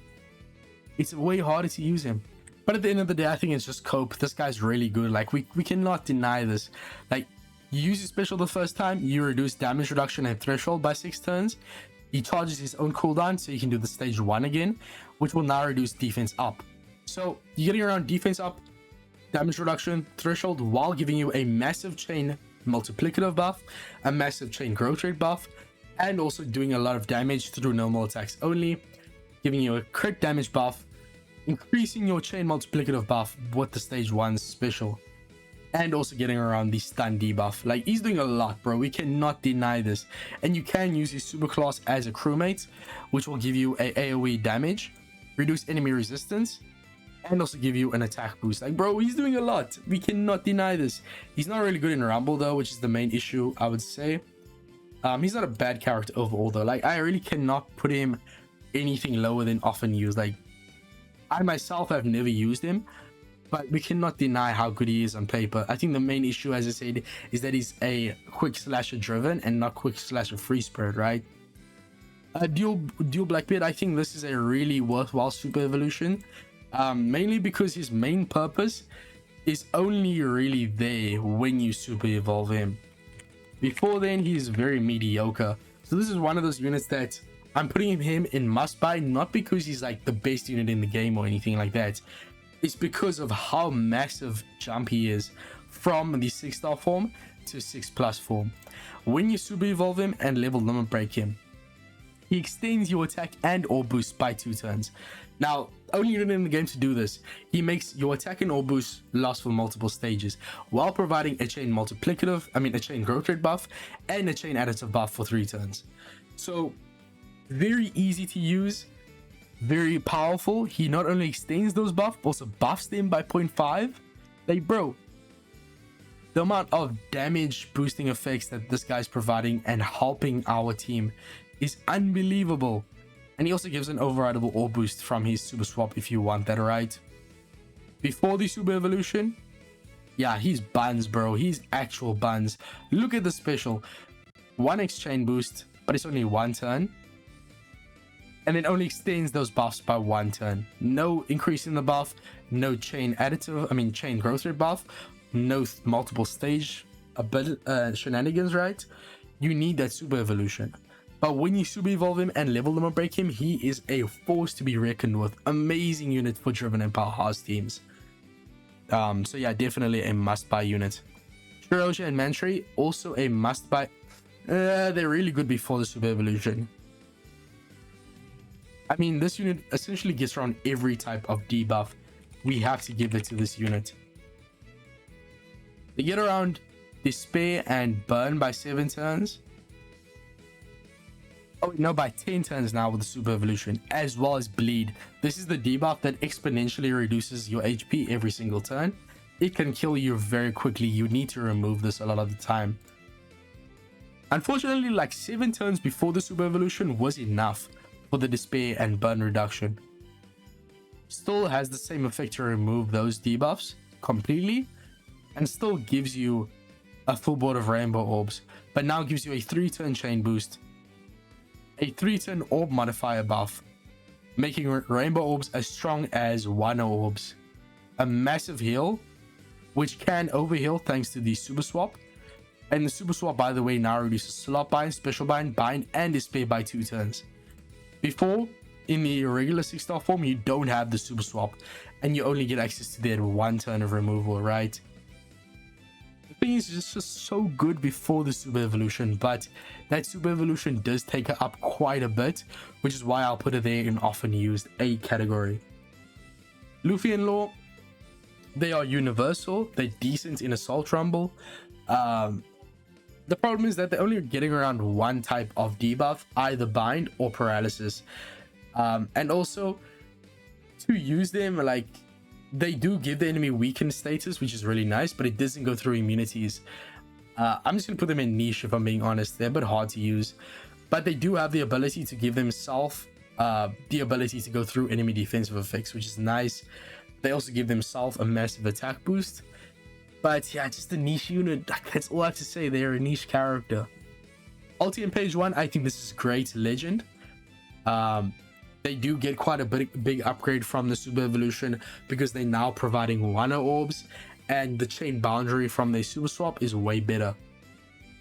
it's way harder to use him. But at the end of the day, I think it's just cope. This guy's really good. Like, we cannot deny this. Like, you use his special the first time, you reduce damage reduction and threshold by 6 turns. He charges his own cooldown, so you can do the stage 1 again, which will now reduce defense up. So you're getting around defense up, damage reduction, threshold, while giving you a massive chain multiplicative buff, a massive chain growth rate buff, and also doing a lot of damage through normal attacks only, giving you a crit damage buff, increasing your chain multiplicative buff with the stage 1 special. and also getting around the stun debuff. Like, he's doing a lot, bro. We cannot deny this. And you can use his super class as a crewmate, which will give you a AoE damage, reduce enemy resistance, and also give you an attack boost. Like, bro, he's doing a lot. We cannot deny this. He's not really good in Rumble though, which is the main issue, I would say. He's not a bad character overall though. Like, I really cannot put him anything lower than often used. Like, I myself have never used him, but we cannot deny how good he is on paper. I think the main issue, as I said, is that he's a quick slasher driven and not quick slasher free spirit, right? Dual Blackbeard, I think this is a really worthwhile super evolution, mainly because his main purpose is only really there when you super evolve him. Before then, he's very mediocre. So this is one of those units that I'm putting him in must buy, not because he's like the best unit in the game or anything like that. It's because of how massive jump he is from the 6-star form to 6+ form. When you super evolve him and level limit break him, he extends your attack and or boost by 2 turns. Now, only unit in the game to do this. He makes your attack and or boost last for multiple stages, while providing a chain a chain growth rate buff and a chain additive buff for 3 turns. So, very easy to use, very powerful. He not only extends those buffs, but also buffs them by 0.5. Like, bro, the amount of damage boosting effects that this guy's providing and helping our team is unbelievable. And he also gives an overrideable ore boost from his super swap if you want that, right? Before the super evolution, yeah, he's buns, bro. He's actual buns. Look at the special. 1x chain boost, but it's only 1 turn. And it only extends those buffs by 1 turn. No increase in the buff, no chain chain growth rate buff, no multiple stage shenanigans, right? You need that super evolution. But when you super evolve him and level them and break him, he is a force to be reckoned with. Amazing unit for driven and powerhouse teams. So yeah, definitely a must-buy unit. Shiroja and Mantri, also a must-buy. They're really good before the super evolution. I mean, this unit essentially gets around every type of debuff. We have to give it to this unit. They get around Despair and Burn by 7 turns. Oh no, by 10 turns now with the super evolution, as well as Bleed. This is the debuff that exponentially reduces your HP every single turn. It can kill you very quickly. You need to remove this a lot of the time. Unfortunately, like 7 turns before the super evolution was enough for the Despair and Burn reduction. Still has the same effect to remove those debuffs completely, and still gives you a full board of Rainbow Orbs, but now gives you a 3-turn chain boost, a 3-turn orb modifier buff, making Rainbow Orbs as strong as Wano Orbs, a massive heal, which can overheal thanks to the super swap. And the super swap, by the way, now reduces slot bind, special bind, and Despair by 2 turns. Before, in the regular 6-star form, you don't have the super swap, and you only get access to that 1 turn of removal, right? The thing is, it's just so good before the super evolution, but that super evolution does take her up quite a bit, which is why I'll put it there in often used A category. Luffy and Law, they are universal. They're decent in Assault Rumble. The problem is that they're only getting around 1 type of debuff, either bind or paralysis. And also, to use them, like, they do give the enemy weakened status, which is really nice, but it doesn't go through immunities. I'm just gonna put them in niche if I'm being honest. They're a bit hard to use, but they do have the ability to give themselves the ability to go through enemy defensive effects, which is nice. They also give themselves a massive attack boost. But yeah, just a niche unit. That's all I have to say. They're a niche character. Ulti and page 1, I think this is great legend. They do get quite a big upgrade from the super evolution because they're now providing Wano Orbs, and the chain boundary from their super swap is way better.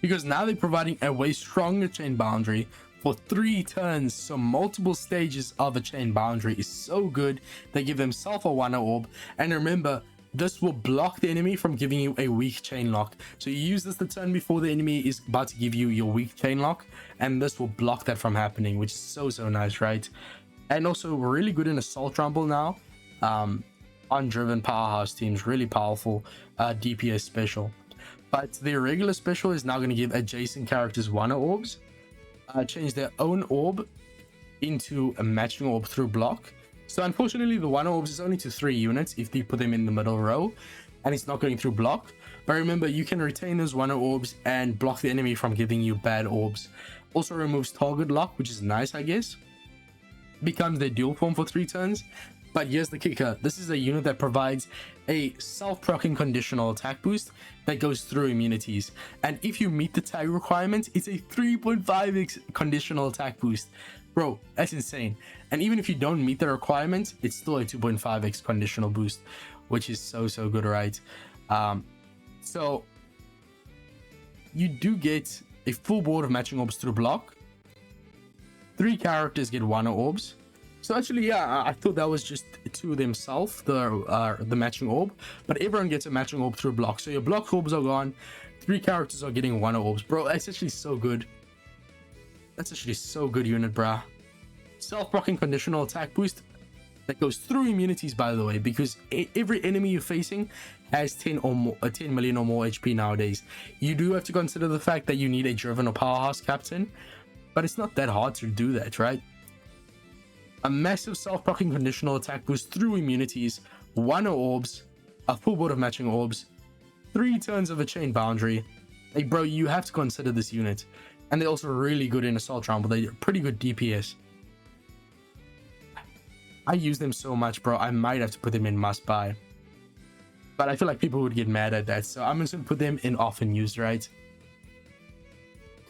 Because now they're providing a way stronger chain boundary for 3 turns, so multiple stages of a chain boundary is so good. They give themselves a Wano Orb, and remember, this will block the enemy from giving you a weak chain lock. So you use this the turn before the enemy is about to give you your weak chain lock, and this will block that from happening, which is so nice, right? And also really good in Assault Rumble now. undriven powerhouse teams. Really powerful DPS special. But their regular special is now going to give adjacent characters 1 orbs, change their own orb into a matching orb through block. So unfortunately, the 1 orbs is only to 3 units if you put them in the middle row, and it's not going through block. But remember, you can retain those 1 orbs and block the enemy from giving you bad orbs. Also removes target lock, which is nice, I guess. Becomes their dual form for 3 turns. But here's the kicker. This is a unit that provides a self-proccing conditional attack boost that goes through immunities. And if you meet the tag requirement, it's a 3.5x conditional attack boost. Bro, that's insane. And even if you don't meet the requirement, it's still a 2.5x conditional boost, which is so good, right? So you do get a full board of matching orbs through block. 3 characters get 1 orbs. So actually, yeah, I thought that was just to themselves, the matching orb, but everyone gets a matching orb through block. So your block orbs are gone, 3 characters are getting 1 orbs. Bro, that's actually so good. That's actually so good unit, bruh. Self-proccing conditional attack boost that goes through immunities, by the way, because every enemy you're facing has 10 million or more HP nowadays. You do have to consider the fact that you need a driven or powerhouse captain, but it's not that hard to do that, right? A massive self-proccing conditional attack boost through immunities, 1 orbs, a full board of matching orbs, 3 turns of a chain boundary. Hey, bro, you have to consider this unit. And they're also really good in assault rumble. They're pretty good DPS. I use them so much, bro. I might have to put them in must buy. But I feel like people would get mad at that. So I'm just going to put them in often used, right?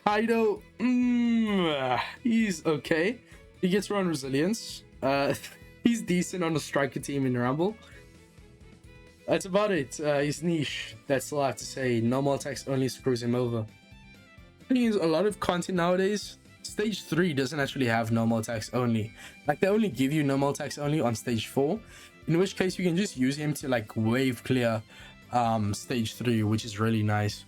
Kaido, he's okay. He gets around resilience. He's decent on a striker team in Rumble. That's about it. He's niche. That's all I have to say. Normal attacks only screws him over. The thing is, a lot of content nowadays, stage 3 doesn't actually have normal attacks only. Like, they only give you normal attacks only on stage 4. In which case, you can just use him to, like, wave clear stage 3, which is really nice.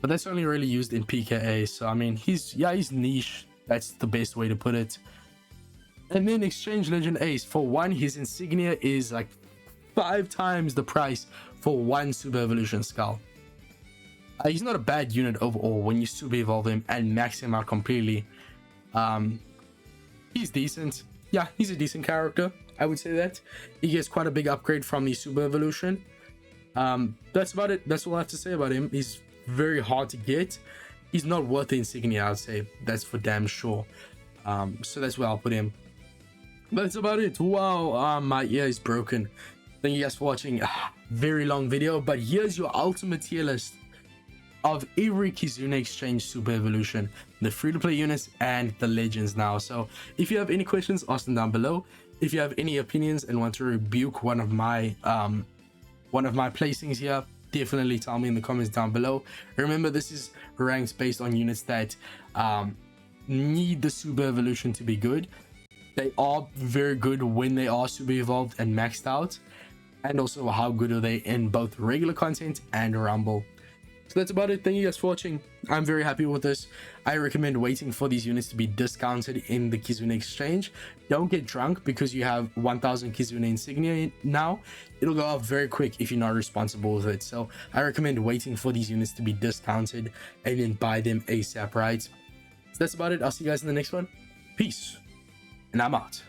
But that's only really used in PKA. So, I mean, he's niche. That's the best way to put it. And then Exchange Legend Ace. For 1, his insignia is like 5 times the price for 1 Super Evolution Skull. He's not a bad unit overall when you Super Evolve him and max him out completely. He's decent. Yeah, he's a decent character. I would say that. He gets quite a big upgrade from the Super Evolution. That's about it. That's all I have to say about him. He's very hard to get. He's not worth the insignia, I'd say. That's for damn sure. So that's where I'll put him. But that's about it. Wow, my ear is broken. Thank you guys for watching. Very long video, but here's your ultimate tier list of every Kizuna Exchange Super Evolution, the free-to-play units and the legends now. So if you have any questions, ask them down below. If you have any opinions and want to rebuke one of my placings here, definitely tell me in the comments down below. Remember, this is ranked based on units that need the Super Evolution to be good. They are very good when they are super evolved and maxed out, and also how good are they in both regular content and Rumble. So that's about it. Thank you guys for watching. I'm very happy with this. I recommend waiting for these units to be discounted in the Kizuna Exchange. Don't get drunk because you have 1000 Kizuna Insignia now. It'll go up very quick if you're not responsible with it. So I recommend waiting for these units to be discounted and then buy them ASAP, right? So that's about it. I'll see you guys in the next one. Peace. And I'm out.